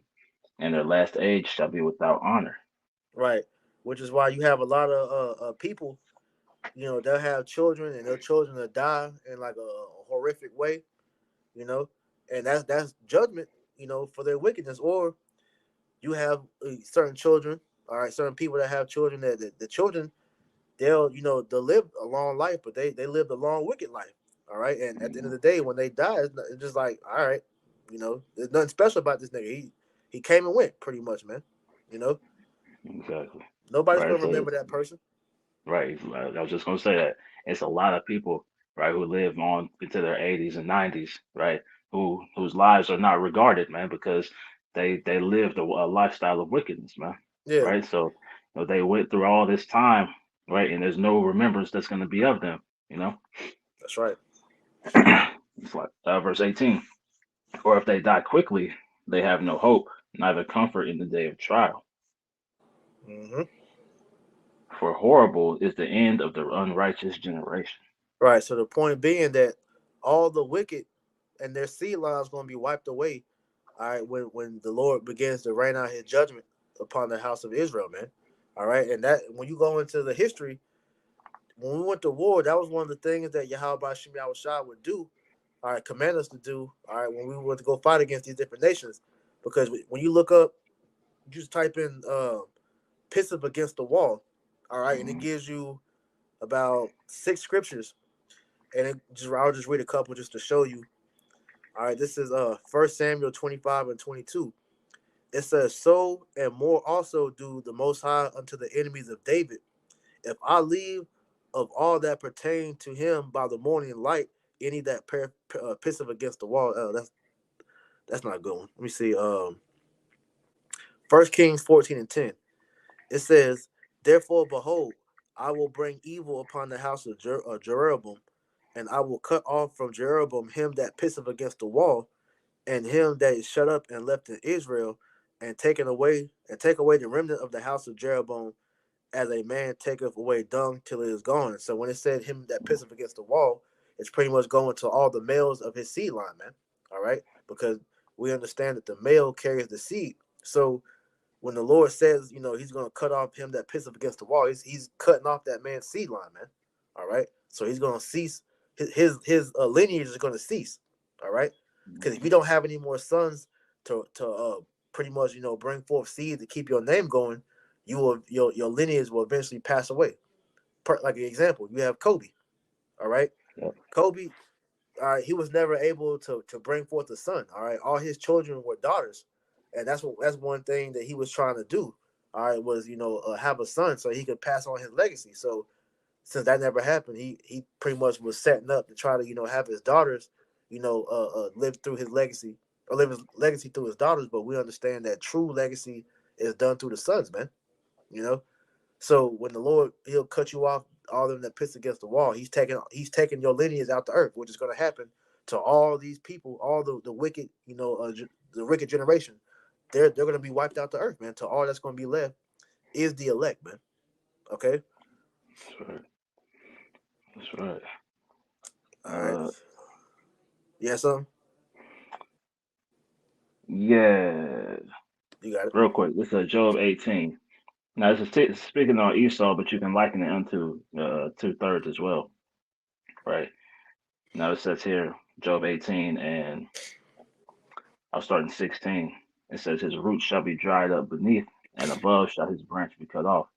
and their last age shall be without honor. Right. Which is why you have a lot of people, they'll have children and their children will die in like a horrific way, you know, and that's judgment, for their wickedness. Or you have certain children, all right, certain people that have children that the children they'll live a long life, but they lived a long wicked life, all right. And at the end of Mhm. the day, when they die, it's just like, all right, there's nothing special about this nigga. He came and went pretty much, man. You know, Exactly. nobody's Right. gonna So remember that person. right. I was just gonna say that it's a lot of people, right, who live on into their 80s and 90s, right, whose lives are not regarded, man, because they lived a lifestyle of wickedness, man, Yeah, right. So they went through all this time, right, and there's no remembrance that's gonna be of them, you know. that's right. It's like verse 18. Or if they die quickly, they have no hope, neither comfort in the day of trial. Hmm. For horrible is the end of the unrighteous generation. Right. So the point being that all the wicked and their seed line is gonna be wiped away. All right, when the Lord begins to rain out His judgment upon the house of Israel, man. All right, and that when you go into the history, when we went to war, that was one of the things that Yahweh Shem Shah would do. All right, command us to do. All right, when we went to go fight against these different nations, because when you look up, you just type in "Pisseth against the wall," all right, and it Mhm. gives you about 6 scriptures, and I'll just read a couple just to show you. All right, this is 1 Samuel 25 and 22. It says, "So and more also do the Most High unto the enemies of David. If I leave of all that pertain to him by the morning light, any that pisseth against the wall." That's not a good one. Let me see. 1 Kings 14 and 10. It says, "Therefore, behold, I will bring evil upon the house of Jeroboam, and I will cut off from Jeroboam him that pisseth against the wall, and him that is shut up and left in Israel, and take away the remnant of the house of Jeroboam, as a man taketh away dung till it is gone." So when it said him that pisseth against the wall, it's pretty much going to all the males of his seed line, man. All right, because we understand that the male carries the seed. So when the Lord says, He's going to cut off him that pisseth against the wall, he's cutting off that man's seed line, man. All right, so he's going to cease his lineage is going to cease. All right, because if you don't have any more sons to pretty much bring forth seed to keep your name going, your lineage will eventually pass away. Like an example, you have Kobe. All right, Yep. Kobe. All right, he was never able to bring forth a son. All right, all his children were daughters, and that's one thing that he was trying to do. All right, was have a son so he could pass on his legacy. So since that never happened, he pretty much was setting up to try to have his daughters, live through his legacy or live his legacy through his daughters. But we understand that true legacy is done through the sons, man. You know, so when the Lord, He'll cut you off, all of them that piss against the wall. He's taking your lineage out the earth, which is going to happen to all these people, all the wicked, the wicked generation. They're going to be wiped out the earth, man. To all that's going to be left is the elect, man. Okay. That's right. That's right. All right. Uh, Yes, sir. yeah. You got it. Real quick, this is Job 18. Now, this is speaking on Esau, but you can liken it unto 2/3 as well, right? Now, it says here, Job 18, and I'll start in 16. It says, "His roots shall be dried up beneath, and above shall his branch be cut off.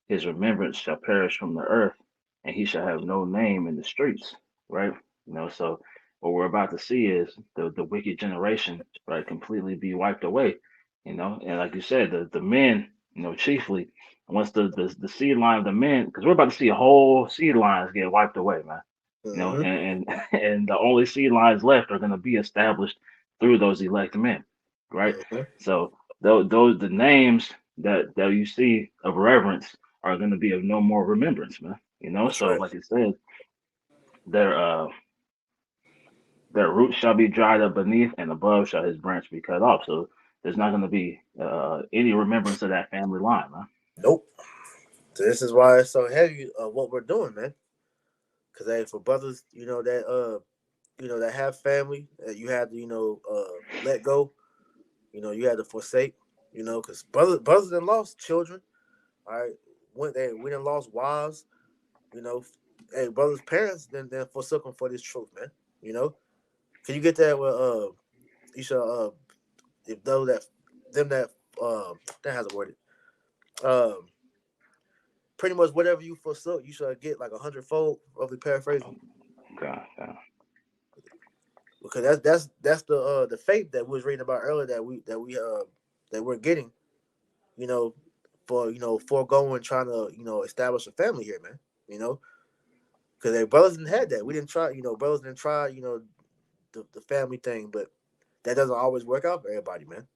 His remembrance shall perish from the earth, and he shall have no name in the streets." Right? So what we're about to see is the wicked generation, right, completely be wiped away. And like you said, the men, chiefly, once the seed line of the men, because we're about to see a whole seed lines get wiped away, man. Mm-hmm. And the only seed lines left are going to be established through those elect men, right? Mm-hmm. So those the names that you see of reverence are going to be of no more remembrance, man. That's So right. like it said, their uh their roots shall be dried up beneath, and above shall his branch be cut off. So there's not going to be any remembrance of that family line, man. Nope. So this is why it's so heavy of what we're doing, man. Because hey, for brothers, that have family, you have to let go. You had to forsake. Because brothers that lost children. All right, we done lost wives. You know, hey, brothers' parents then forsook them for this truth, man. You know, can you get that with you should if those that them that has a word um pretty much whatever you forsook you should get like 100-fold, roughly paraphrasing, God, God. because that's the faith that we was reading about earlier that we're getting, you know, for foregoing trying to establish a family here, man. You know, because their brothers didn't had that. We didn't try, brothers didn't try, the family thing, but that doesn't always work out for everybody, man.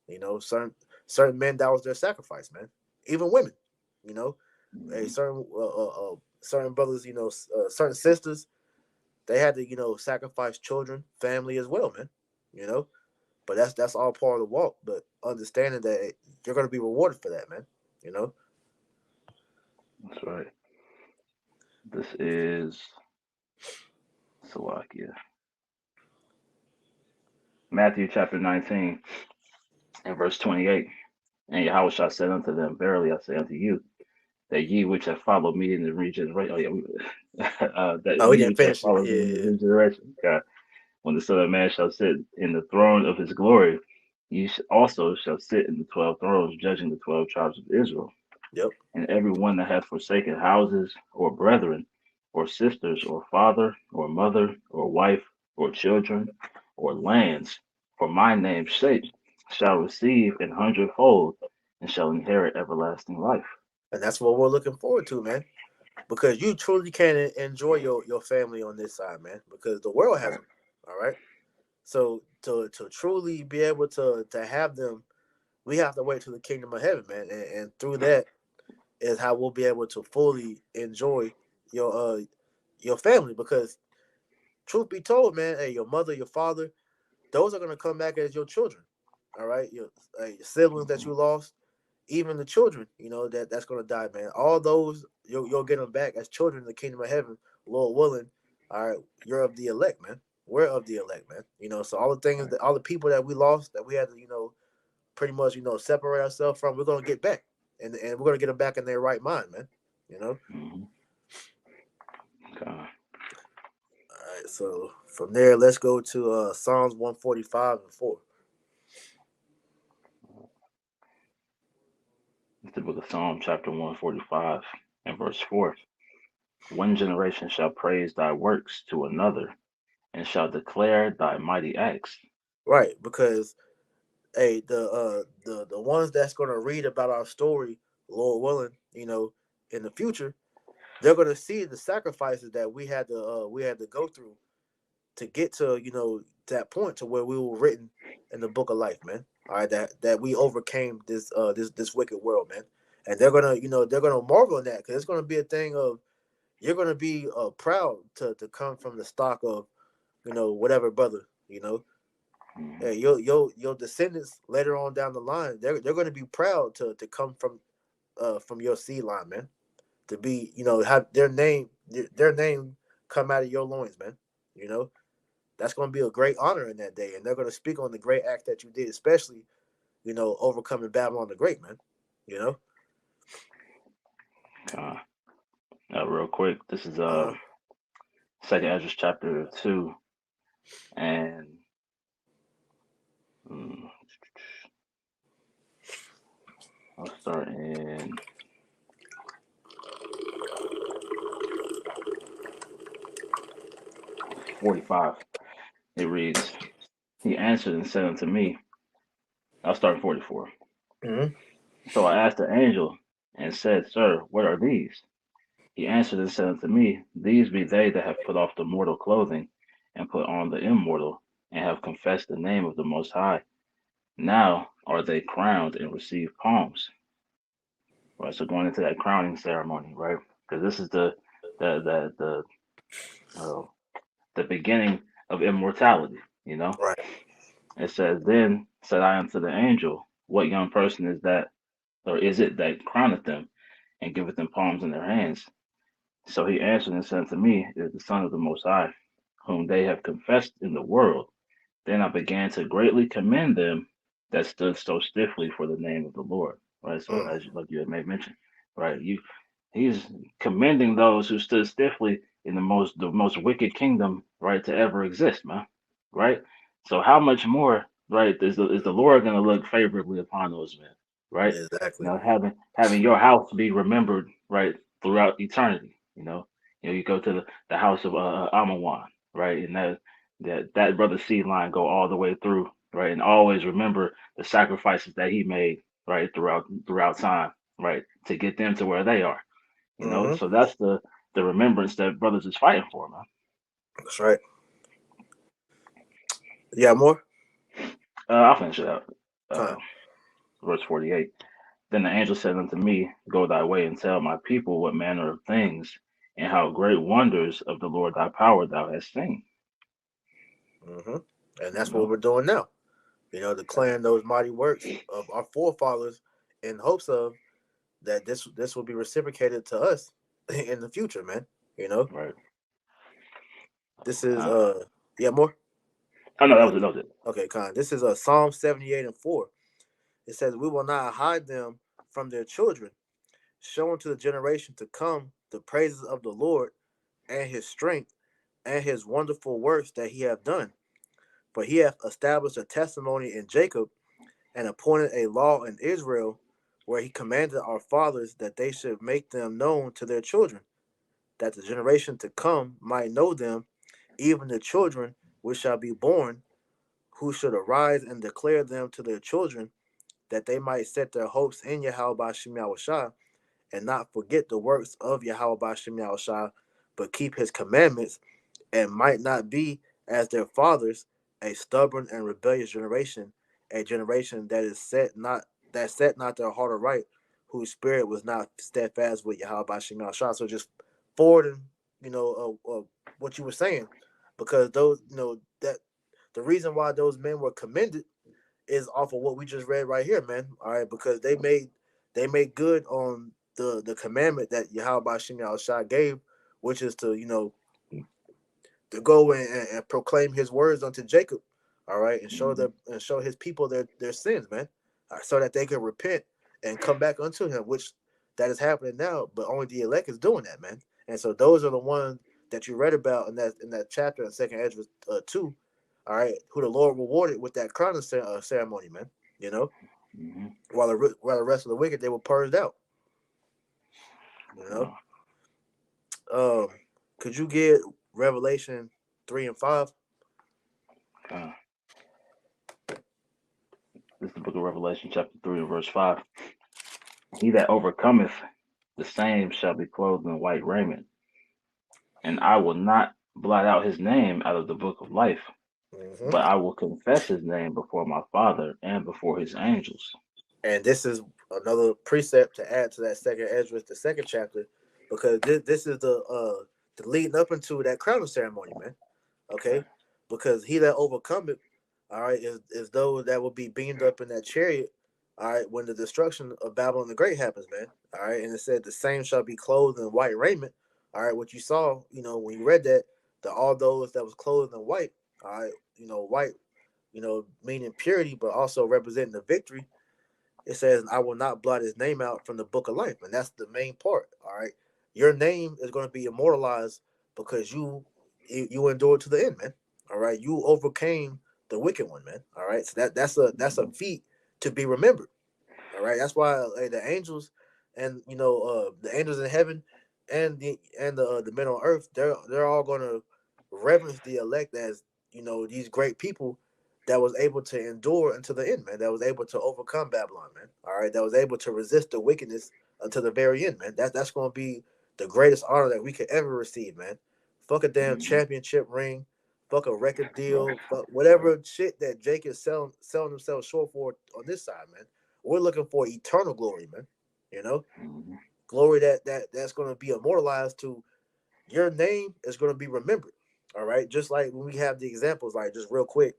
Certain men that was their sacrifice, man. Even women, you know, a Mhm. certain brothers, certain sisters, they had to sacrifice children, family as well, man. You know, but that's all part of the walk. But understanding that you're going to be rewarded for that, man. You know. That's right. This is Salakia. Matthew chapter 19 and verse 28. And Yahweh said unto them, Verily I say unto you, that ye which have followed me in the regeneration, that Oh, we ye didn't which have finish it. followed me in the Yeah. regeneration, God, when the Son of Man shall sit in the throne of his glory, ye also shall sit in the 12 thrones, judging the 12 tribes of Israel. Yep. And every one that hath forsaken houses, or brethren, or sisters, or father, or mother, or wife, or children, or lands, for my name's sake, shall receive an hundredfold, and shall inherit everlasting life. And that's what we're looking forward to, man. Because you truly can enjoy your family on this side, man. Because the world has them. All right. So to truly be able to have them, we have to wait to the kingdom of heaven, man. And through that, is how we'll be able to fully enjoy your family. Because truth be told, man, hey, your mother, your father, those are gonna come back as your children. All right, your siblings that Mhm. you lost, even the children, that's gonna die, man. All those you'll get them back as children in the kingdom of heaven, Lord willing. All right, you're of the elect, man. We're of the elect, man. So all the things Right. that all the people that we lost, that we had to, pretty much, separate ourselves from, we're gonna get back, and we're gonna get them back in their right mind, man. You know. Mhm. Okay. All right, so from there, let's go to Psalms 145:4. It's the book of Psalm, chapter 145, and verse 4. One generation shall praise thy works to another, and shall declare thy mighty acts. Right, because hey, the ones that's gonna read about our story, Lord willing, in the future, they're gonna see the sacrifices that we had to go through to get to that point to where we were written in the book of life, man. All right, that we overcame this wicked world, man. And they're gonna marvel in that, because it's gonna be a thing of, you're gonna be proud to come from the stock of whatever brother. Mhm. Hey, your descendants later on down the line, they're going to be proud to come from your seed line, man. To be, have their name come out of your loins, man. You know that's going to be a great honor in that day, and they're going to speak on the great act that you did, especially overcoming Babylon the Great, man. You know. Okay. Real quick, this is Uh huh. Second Ezra chapter 2, and mm, I'll start in 45. It reads, He answered and said unto me, I'll start in 44. Hmm. So I asked the angel and said, Sir, what are these? He answered and said unto me, These be they that have put off the mortal clothing, and put on the immortal, and have confessed the name of the Most High. Now are they crowned and receive palms. Right, so going into that crowning ceremony, right? Because this is uh, the beginning of immortality. You know, Right. it says, Then said I unto the angel, What young person is that, or is it that crowneth them, and giveth them palms in their hands? So he answered and said unto me, It is the Son of the Most High, whom they have confessed in the world. Then I began to greatly commend them that stood so stiffly for the name of the Lord. Right. So Mm. as you, like you had made mention, right, he's commending those who stood stiffly in the most wicked kingdom, right, to ever exist, man. Right. So how much more, right, is the Lord going to look favorably upon those men, right? Exactly. Having your house be remembered, right, throughout eternity. You go to the house of Amawan, right, and that brother seed line go all the way through, right, and always remember the sacrifices that he made, right, throughout time, right, to get them to where they are. Hmm. So that's the remembrance that brothers is fighting for, man. That's right. Yeah, more. I'll finish it out. Con. Uh, verse 48. Then the angel said unto me, Go thy way and tell my people what manner of things and how great wonders of the Lord thy power thou hast seen. Hmm. And You that's what know, we're doing now. Declaring those mighty works of our forefathers, in hopes of that this will be reciprocated to us in the future, man. You know, right? this is Uh, yeah, more. oh no, All that right. was it. That was it. Okay, Con. This is Psalm 78:4. It says, "We will not hide them from their children, showing to the generation to come the praises of the Lord and his strength and his wonderful works that he hath done. For he hath established a testimony in Jacob and appointed a law in Israel, where he commanded our fathers that they should make them known to their children, that the generation to come might know them, even the children which shall be born, who should arise and declare them to their children, that they might set their hopes in Yahweh Bashem Yahushua, and not forget the works of Yahweh Bashem Yahushua, but keep his commandments, and might not be as their fathers, a stubborn and rebellious generation, a generation that set not their heart aright, whose spirit was not steadfast with Yahweh Bashim al Shah. So just forwarding, what you were saying, because those, that the reason why those men were commended is off of what we just read right here, man. All right, because they made good on the commandment that Yahweh Bashim al Shah gave, which is to go and proclaim his words unto Jacob, all right, and show his people their sins, man, so that they can repent and come back unto him, which that is happening now, but only the elect is doing that, man. And so those are the ones that you read about in that chapter in Second Ezra 2, all right, who the Lord rewarded with that crowning ceremony, man. While the rest of the wicked, they were purged out. Could you get Revelation 3 and 5? This is the book of Revelation, chapter 3 and verse 5. He that overcometh, the same shall be clothed in white raiment, and I will not blot out his name out of the book of life, but I will confess his name before my Father and before his angels. And this is another precept to add to that Second Ezra, the second chapter, because this is the leading up into that crowning ceremony, man. Okay, because he that overcometh, all right, is those that will be beamed up in that chariot, all right, when the destruction of Babylon the Great happens, man. All right, and it said the same shall be clothed in white raiment. All right, what you saw, when you read that, all those that was clothed in white, all right, white, meaning purity, but also representing the victory. It says, I will not blot his name out from the book of life. And that's the main part. All right. Your name is going to be immortalized because you endured to the end, man. All right. You overcame the wicked one, man. All right. So that's a feat to be remembered. All right. That's why the angels and the angels in heaven and the men on earth, they're all going to reverence the elect as these great people that was able to endure until the end, man. That was able to overcome Babylon, man. All right, that was able to resist the wickedness until the very end, man. That's going to be the greatest honor that we could ever receive, man. Fuck a damn championship ring, fuck a record deal, fuck whatever shit that Jake is selling himself short for on this side, man. We're looking for eternal glory, man. Glory that's going to be immortalized to your name is going to be remembered. All right, just like when we have the examples, like just real quick.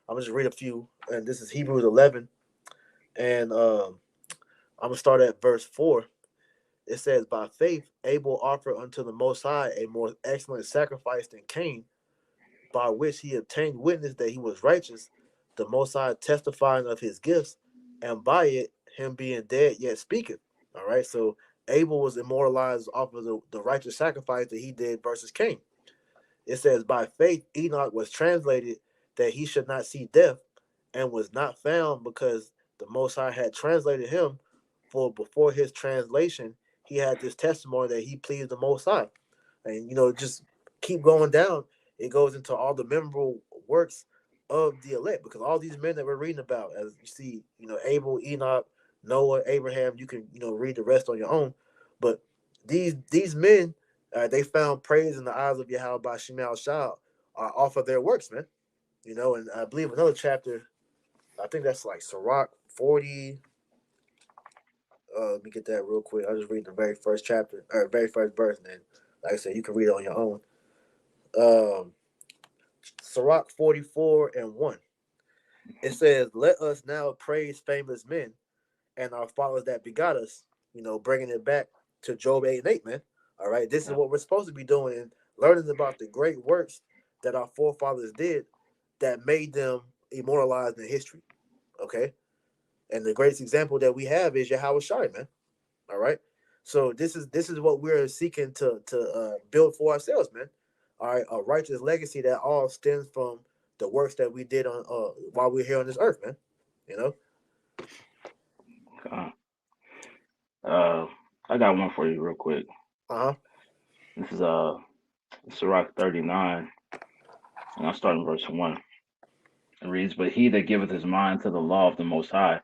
I'm gonna just read a few, and this is Hebrews 11, and I'm gonna start at verse 4. It says, "By faith Abel offered unto the Most High a more excellent sacrifice than Cain, by which he obtained witness that he was righteous, the Most High testifying of his gifts, and by it him being dead yet speaketh." All right, so Abel was immortalized off of the righteous sacrifice that he did versus Cain. It says, "By faith Enoch was translated that he should not see death, and was not found because the Most High had translated him. For before his translation, he had this testimony that he pleased the Most High." And just keep going down. It goes into all the memorable works of the elect, because all these men that we're reading about, as you see, Abel, Enoch, Noah, Abraham. You can read the rest on your own, but these men, they found praise in the eyes of Yahweh by Shemal Shah off of their works, man. And I believe another chapter, I think that's like Sirach 40. Let me get that real quick. I'll just read the very first chapter, or very first verse, and then, like I said, you can read it on your own. Sirach 44 and 1. It says, "Let us now praise famous men and our fathers that begot us," bringing it back to Job 8 and 8, man. All right, this is what we're supposed to be doing, and learning about the great works that our forefathers did that made them immortalized in history. Okay, and the greatest example that we have is Yahweh Shai, man. All right, so this is what we're seeking to build for ourselves, man. All right, a righteous legacy that all stems from the works that we did on while we're here on this earth, man. I got one for you real quick. This is Sirach 39, and I'll start in verse 1. It reads, "But he that giveth his mind to the law of the Most High,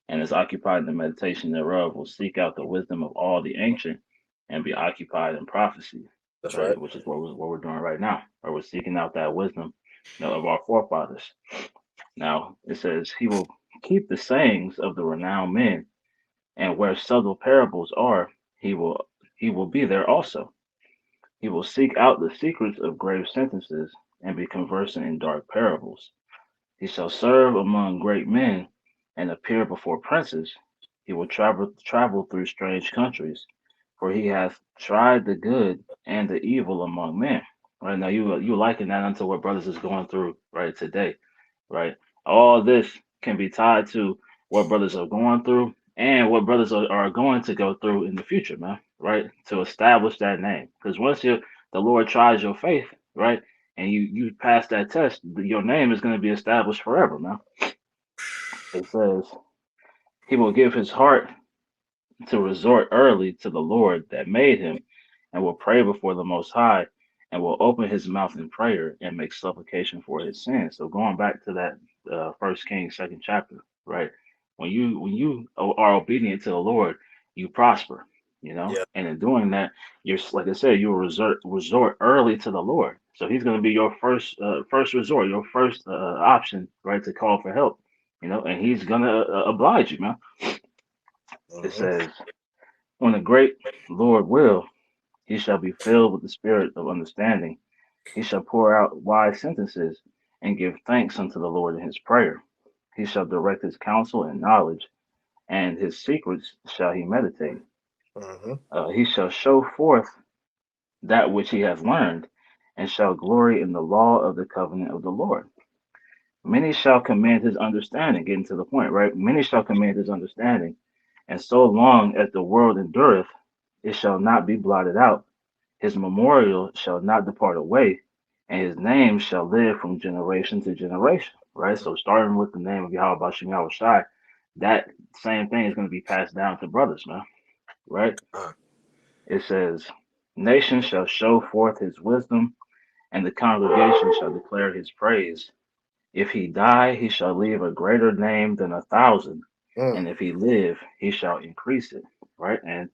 and is occupied in the meditation thereof, will seek out the wisdom of all the ancient, and be occupied in prophecy." That's right. Which is what we're doing right now, or we're seeking out that wisdom of our forefathers. Now, it says, "He will keep the sayings of the renowned men, And where subtle parables are, he will he will be there also. He will seek out the secrets of grave sentences and be conversant in dark parables. He shall serve among great men and appear before princes. He will travel through strange countries, for he hath tried the good and the evil among men. Right now, you liken that unto what brothers is going through right today, right? All this can be tied to what brothers are going through and what brothers are going to go through in the future, man. Right? To establish that name, because once the Lord tries your faith, right, and you pass that test, your name is going to be established forever, man. It says he will give his heart to resort early to the Lord that made him, and will pray before the Most High, and will open his mouth in prayer and make supplication for his sins. So going back to that First Kings second chapter, right? When you are obedient to the Lord, you prosper, you know. Yeah. And in doing that, you're like I said, you will resort early to the Lord. So He's going to be your first resort, your first option, right, to call for help, you know. And He's going to oblige you, man. It Hmm. says, when the great Lord will, he shall be filled with the spirit of understanding. He shall pour out wise sentences and give thanks unto the Lord in his prayer. He shall direct his counsel in knowledge, and his secrets shall he meditate. Hmm. He shall show forth that which he hath learned, and shall glory in the law of the covenant of the Lord. Many shall command his understanding, getting to the point, right? Many shall command his understanding, and so long as the world endureth, it shall not be blotted out. His memorial shall not depart away, and his name shall live from generation to generation. Right? So starting with the name of Yahweh Bashim Yahweh Shai, that same thing is going to be passed down to brothers, man. Right? Uh, It says, nations shall show forth his wisdom, and the congregation shall declare his praise. If he die, he shall leave a greater name than 1,000, mm, and if he live, he shall increase it. Right? And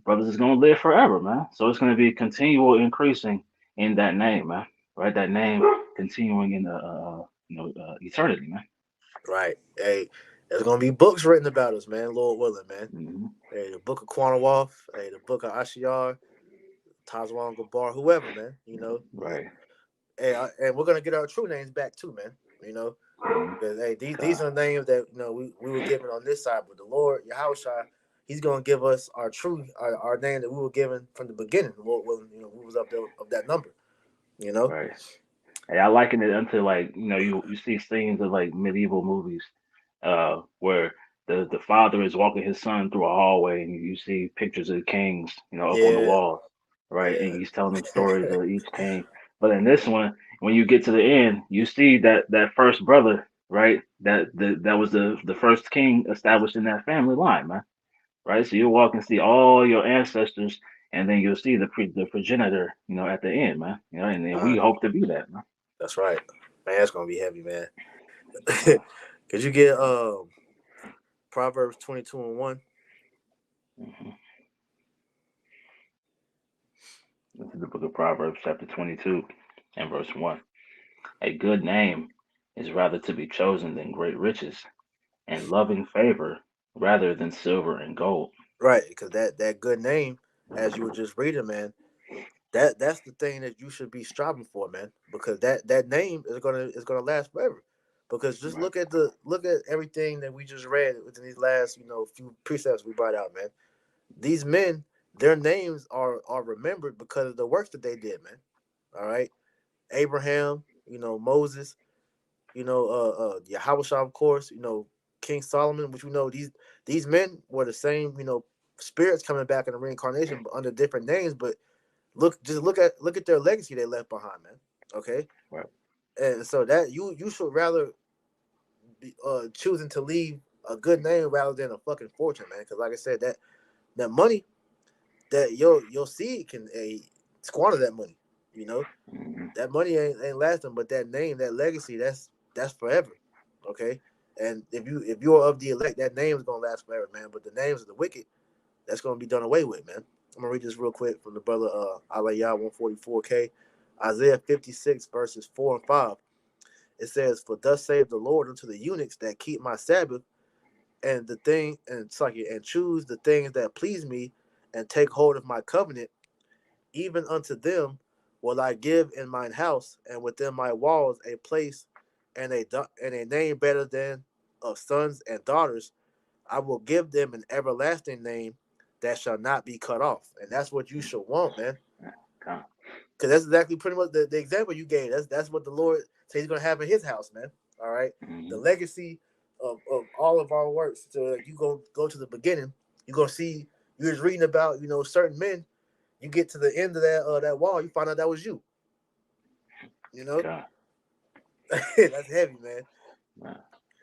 brothers is gonna live forever, man. So it's gonna be continual increasing in that name, man. Right? That name continuing in the eternity, man. right. Hey, there's gonna be books written about us, man. Lord willing, man. Hmm. Hey, the book of Quanawalth, hey, the book of Ashiar, Tazwan Gabar, whoever, man. Right. Hey, and we're gonna get our true names back too, man. You know, Hmm. because hey, these God. are names that we were given on this side, but the Lord Yahushua, He's gonna give us our true our name that we were given from the beginning. Lord willing, we was up there of that number. You know. Right. Hey, I liken it unto like you see scenes of like medieval movies, where the father is walking his son through a hallway, and you see pictures of the kings, up on the Yeah. walls, right? And Yeah. he's telling them stories of each king. But in this one, when you get to the end, you see that first brother, right? That was the first king established in that family line, man. Right? So you walk and see all your ancestors, and then you'll see the progenitor, at the end, man. And then uh, we hope to be that, man. that's right, man. That's gonna be heavy, man. Could you get Proverbs 22:1? Hmm. This is the book of Proverbs, chapter 22, and verse 1. A good name is rather to be chosen than great riches, and loving favor rather than silver and gold. Right, because that good name, as you were just reading, man, that's the thing that you should be striving for, man. Because that name is gonna last forever. Because just Right. look at everything that we just read within these last few precepts we brought out, man. These men, their names are remembered because of the works that they did, man. All right, Abraham, Moses, Yahweh, of course, King Solomon, which we know these men were the same, spirits coming back in the reincarnation, but under different names. But look at their legacy they left behind, man. Okay, Right. and so that you should rather be choosing to leave a good name rather than a fucking fortune, man. Because like I said, that money that your seed can squander that money. You know Hmm. that money ain't lasting, but that name, that legacy, that's forever. Okay, and if you're of the elect, that name is gonna last forever, man. But the names of the wicked, that's gonna be done away with, man. I'm gonna read this real quick from the brother Aliyah 144K, Isaiah 56 verses 4 and 5. It says, "For thus saith the Lord unto the eunuchs that keep my Sabbath, and the thing and sorry, and choose the things that please me, and take hold of my covenant, even unto them will I give in mine house and within my walls a place and a name better than of sons and daughters. I will give them an everlasting name that shall not be cut off. And that's what you should want, man. God. Because that's exactly pretty much the example you gave. That's what the Lord says he's gonna have in his house, man. All right. The Mm-hmm. legacy of all of our works. So you go to the beginning, you're gonna see you was reading about, certain men. You get to the end of that wall, you find out that was you. You know? God. That's heavy, man.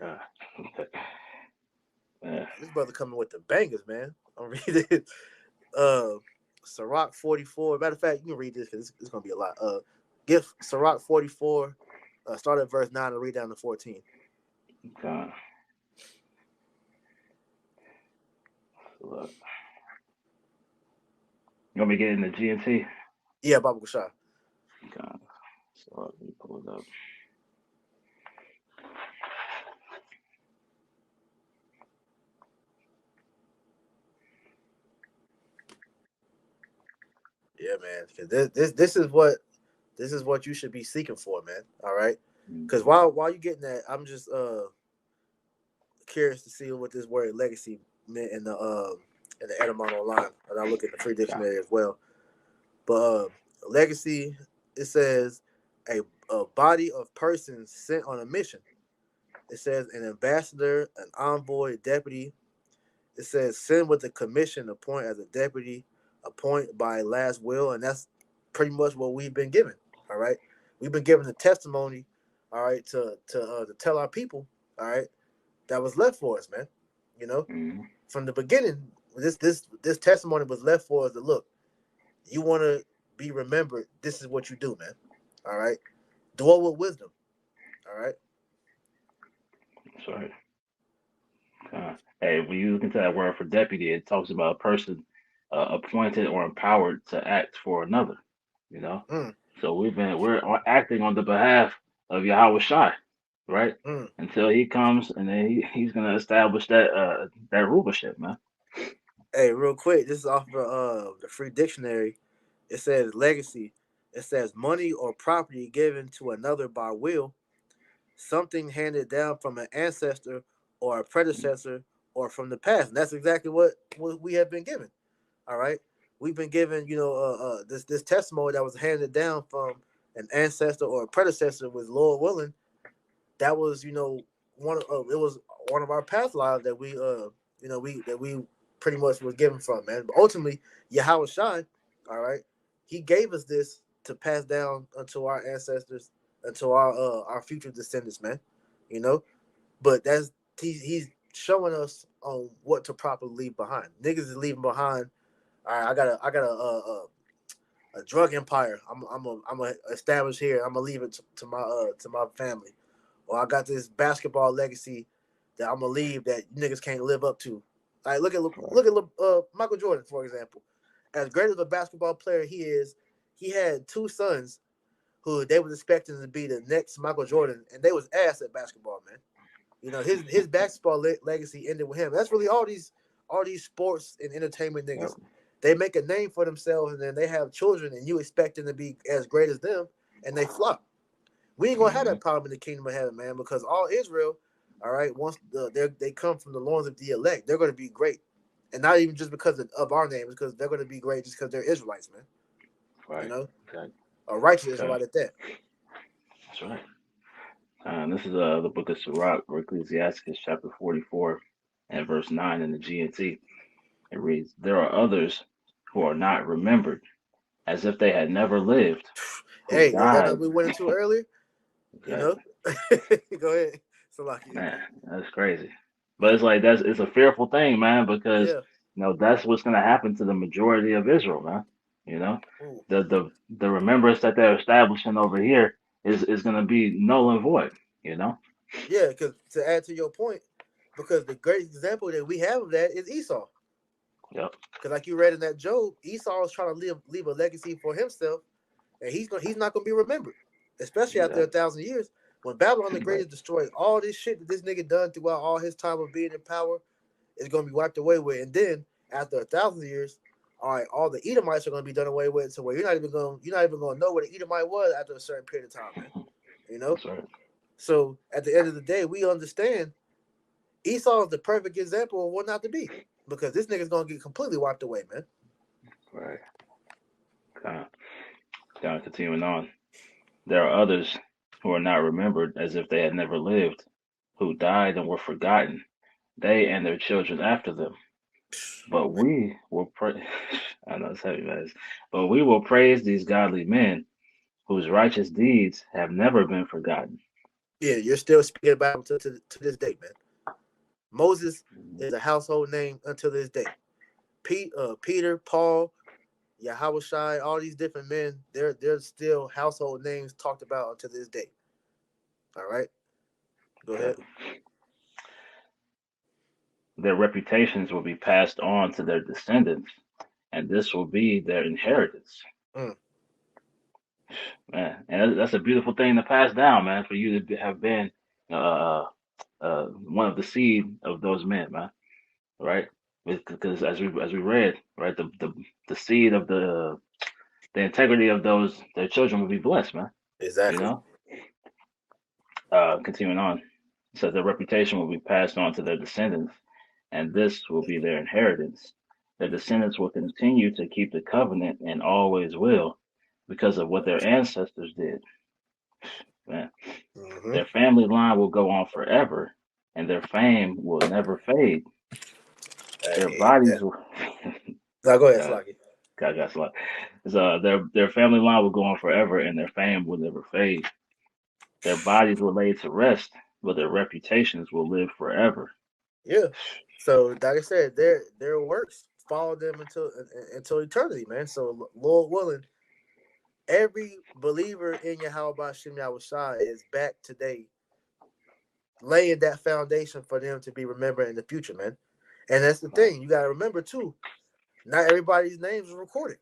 God. Yeah. This brother coming with the bangers, man. I'm reading Sirach 44. Matter of fact, you can read this because it's gonna be a lot. Give Sirach 44, start at verse 9 and read down to 14. God. Look. You want me to get in the GNT? Yeah, Baba Kushah. God. So let me pull it up. Yeah, man. Because this is what you should be seeking for, man. All right. Because while you getting that, I'm just curious to see what this word legacy meant in the Edamon online, and I look at the free dictionary as well. But legacy, it says a body of persons sent on a mission. It says an ambassador, an envoy, deputy. It says send with a commission, appoint as a deputy, appoint by last will, and that's pretty much what we've been given. All right, we've been given the testimony. All right, to tell our people. All right, that was left for us, man. You know, from the beginning, this testimony was left for us to look. You want to be remembered. This is what you do, man. All right, dwell with wisdom. All right. That's right. Hey, when you look into that word for deputy, it talks about a person appointed or empowered to act for another. You know, Mm, so we're acting on the behalf of Yahweh Shai, right? mm. Until he comes, and then he's gonna establish that rulership, man. Hey, real quick, this is off of the free dictionary. It says legacy. It says money or property given to another by will, something handed down from an ancestor or a predecessor or from the past. And that's exactly what we have been given. All right, we've been given, this testimony that was handed down from an ancestor or a predecessor was Lord willing. That was, it was one of our past lives that we pretty much was given from, man. But ultimately, Yahweh Shai, all right, he gave us this to pass down unto our ancestors, unto our future descendants, man. You know, but he's showing us on what to properly leave behind. Niggas is leaving behind. All right, I got a drug empire. I'm a establish here. I'm gonna leave it to my family. Or I got this basketball legacy that I'm gonna leave that niggas can't live up to. Like look at Michael Jordan, for example. As great as a basketball player he is, he had two sons who they was expecting to be the next Michael Jordan, and they was ass at basketball, man. His basketball legacy ended with him. That's really all these sports and entertainment niggas. Yep. They make a name for themselves, and then they have children, and you expect them to be as great as them, and they flop. We ain't gonna have that problem in the kingdom of heaven, man, because all Israel, all right, once they come from the loins of the elect, they're gonna be great, and not even just because of our names, because they're gonna be great just because they're Israelites, man. Right. You know, Okay. a righteous Israelite at that. That's right. This is the book of Sirach, or Ecclesiasticus, chapter 44, and verse 9 in the GNT. It reads, "There are others who are not remembered, as if they had never lived, who Hey, that died." we went into earlier. You Okay. know, go ahead, Salaki. Man, that's crazy. But it's like it's a fearful thing, man, because Yeah. that's what's gonna happen to the majority of Israel, man. You know, Ooh. the remembrance that they're establishing over here is gonna be null and void. You know. Yeah, because to add to your point, because the great example that we have of that is Esau. Yep. Because like you read in that Job, Esau is trying to leave a legacy for himself, and he's not gonna be remembered, especially after Exactly. 1,000 years. When Babylon the Great Right. is destroyed, all this shit that this nigga done throughout all his time of being in power, is going to be wiped away with, and then after 1,000 years, all right, all the Edomites are going to be done away with, so where you're not even going to know what an Edomite was after a certain period of time, man. You know. That's right. So at the end of the day, we understand Esau is the perfect example of what not to be, because this nigga's going to get completely wiped away, man. Right. Kind of continuing on. There are others who are not remembered as if they had never lived, who died and were forgotten, they and their children after them. But we will pray. I know it's heavy, guys. But we will praise these godly men whose righteous deeds have never been forgotten. Yeah, you're still speaking about him to this day, man. Moses is a household name until this day. Peter, Paul, Yahushua, all these different men, they're still household names talked about until this day. All right, go ahead. Their reputations will be passed on to their descendants, and this will be their inheritance. Man, and that's a beautiful thing to pass down, man, for you to have been one of the seed of those men, man, right? Because as we read, right, the seed of the integrity of those their children will be blessed, man. Exactly. You know. Continuing on, so their reputation will be passed on to their descendants, and this will be their inheritance. Their descendants will continue to keep the covenant and always will, because of what their ancestors did. Man. Their family line will go on forever, and their fame will never fade. Their bodies will. Now go ahead, Sluggy. God, Slug. So their family line will go on forever, and their fame will never fade. Their bodies were laid to rest, but their reputations will live forever. Yeah. So, like I said, their works follow them until eternity, man. So, Lord willing, every believer in Yahweh Bashim Yahushua is back today, laying that foundation for them to be remembered in the future, man. And that's the thing. You got to remember, too, not everybody's names are recorded,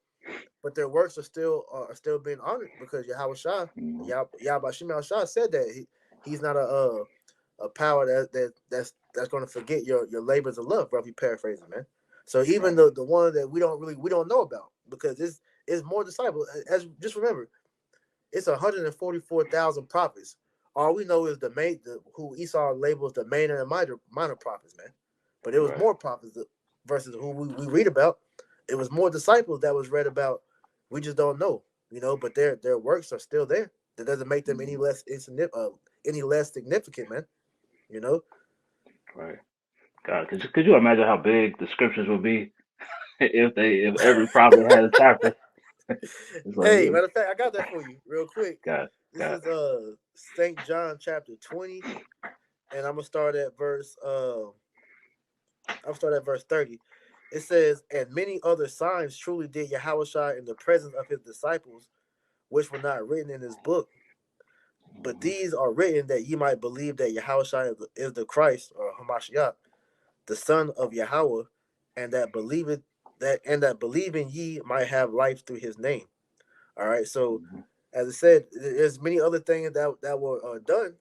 but their works are still being honored, because Yahweh Shah, Yahweh Shah said that he's not a power that's going to forget your labors of love, roughly paraphrasing, man. So even the one that we don't know about, because it's more disciples. As just remember, it's 144,000 prophets. All we know is who Esau labels the main and minor prophets, man. But it was more prophets versus who we read about. It was more disciples that was read about. We just don't know, you know. But their works are still there. That doesn't make them any less significant, man. You know. Right. God, could you imagine how big the scriptures would be if every prophet had a chapter? Hey, matter of fact, I got that for you real quick. God. This is St. John chapter 20, and I'm gonna start at verse 30. It says, "And many other signs truly did Yahushua in the presence of his disciples, which were not written in this book. But these are written that ye might believe that Yahushua is the Christ, or Hamashiach, the Son of Yahweh, and that believing ye might have life through his name." All right. So, as I said, there's many other things that were done,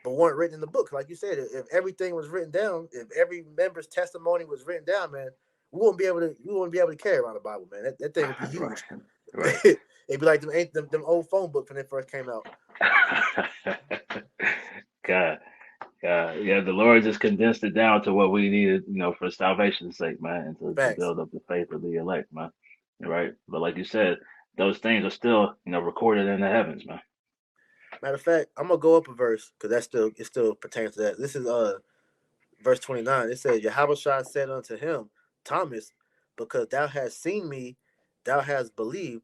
but weren't written in the book. Like you said, if everything was written down, if every member's testimony was written down, man, we wouldn't be able to carry around the Bible, man. That thing would be huge. Right. It'd be like them old phone books when they first came out. God, yeah, the Lord just condensed it down to what we needed, you know, for salvation's sake, man, and to build up the faith of the elect, man. Right? But like you said, those things are still, you know, recorded in the heavens, man. Matter of fact, I'm gonna go up a verse because it still pertains to that. This is verse 29. It says, Yahushua said unto him, Thomas, because thou hast seen me, thou hast believed.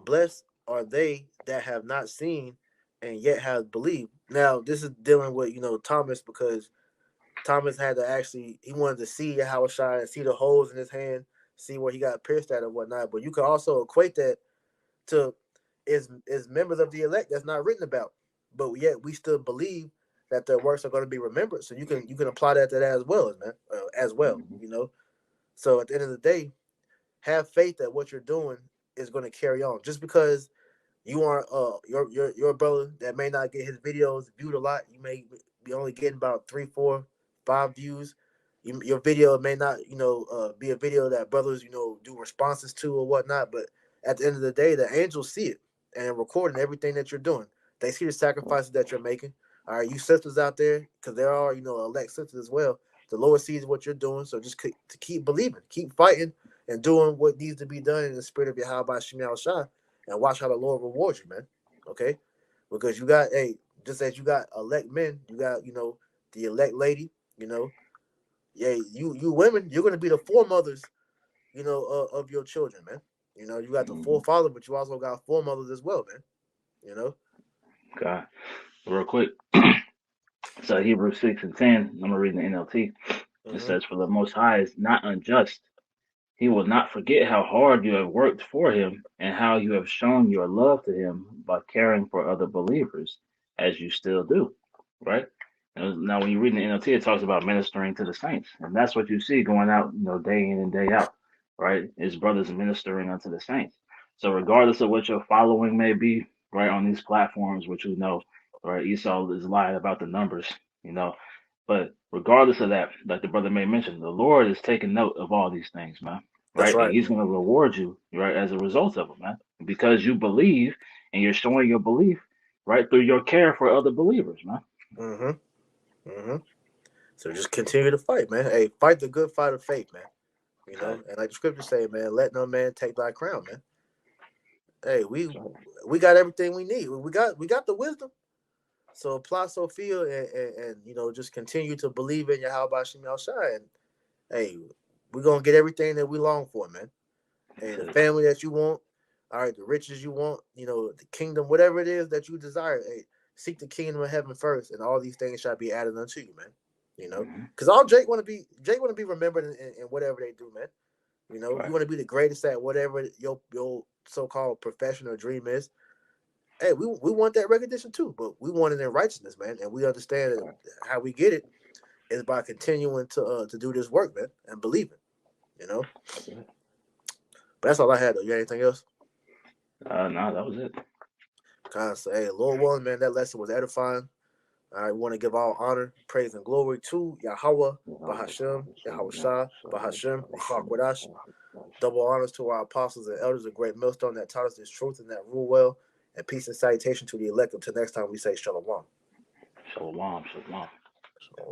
Blessed are they that have not seen and yet have believed. Now, this is dealing with, Thomas, because Thomas had to he wanted to see Yahushua and see the holes in his hand, see where he got pierced at and whatnot. But you can also equate that to is members of the elect that's not written about, but yet we still believe that their works are going to be remembered. So you can apply that to that as well, man. So at the end of the day, have faith that what you're doing is going to carry on. Just because you aren't your brother that may not get his videos viewed a lot, you may be only getting about 3, 4, 5 views. Your video may not, be a video that brothers, do responses to or whatnot. But at the end of the day, the angels see it and recording everything that you're doing. They see the sacrifices that you're making. All right, you sisters out there, because there are, elect sisters as well. The Lord sees what you're doing, so just to keep believing, keep fighting, and doing what needs to be done in the spirit of Yahweh Shem Shah, and watch how the Lord rewards you, man. Okay, because you got, just as you got elect men, you got, the elect lady, yeah, you women, you're gonna be the foremothers, of your children, man. You got the forefather, but you also got foremothers as well, man. You know. God, real quick. So Hebrews 6:10. I'm gonna read the NLT. It says, "For the Most High is not unjust. He will not forget how hard you have worked for him and how you have shown your love to him by caring for other believers, as you still do." Right? Now, when you read the NLT, it talks about ministering to the saints, and that's what you see going out, day in and day out. Right? Is brothers ministering unto the saints. So, regardless of what your following may be, right, on these platforms, which we know, right, Esau is lying about the numbers, you know. But regardless of that, like the brother may mention, the Lord is taking note of all these things, man. That's Right? And right. he's going to reward you, right, as a result of it, man. Because you believe and you're showing your belief, right, through your care for other believers, man. Mm-hmm. Mm-hmm. So just continue to fight, man. Hey, fight the good fight of faith, man. Okay. And like the scriptures say, man, let no man take thy crown, man. Hey, we got everything we need. We got the wisdom. So apply Sophia and just continue to believe in Yahweh Shem Shai, and hey, we're gonna get everything that we long for, man. Hey, the family that you want, all right, the riches you want, the kingdom, whatever it is that you desire. Hey, seek the kingdom of heaven first, and all these things shall be added unto you, man. Because all Jake want to be remembered in whatever they do, man. You want to be the greatest at whatever your so-called profession or dream is. Hey, we want that recognition too, but we want it in righteousness, man, and we understand that how we get it is by continuing to do this work, man, and believing, But that's all I had, though. You got anything else? No, that was it. Kind of say, hey, Lord willing, man, that lesson was edifying. I want to give all honor, praise, and glory to Yahweh, Bahashem, Yahweh Shah, Bahashem, Kwadash. Double honors to our apostles and elders, a great millstone that taught us this truth and that rule well. And peace and salutation to the elect. Until next time, we say Shalom. Shalom, shalom. Shalom.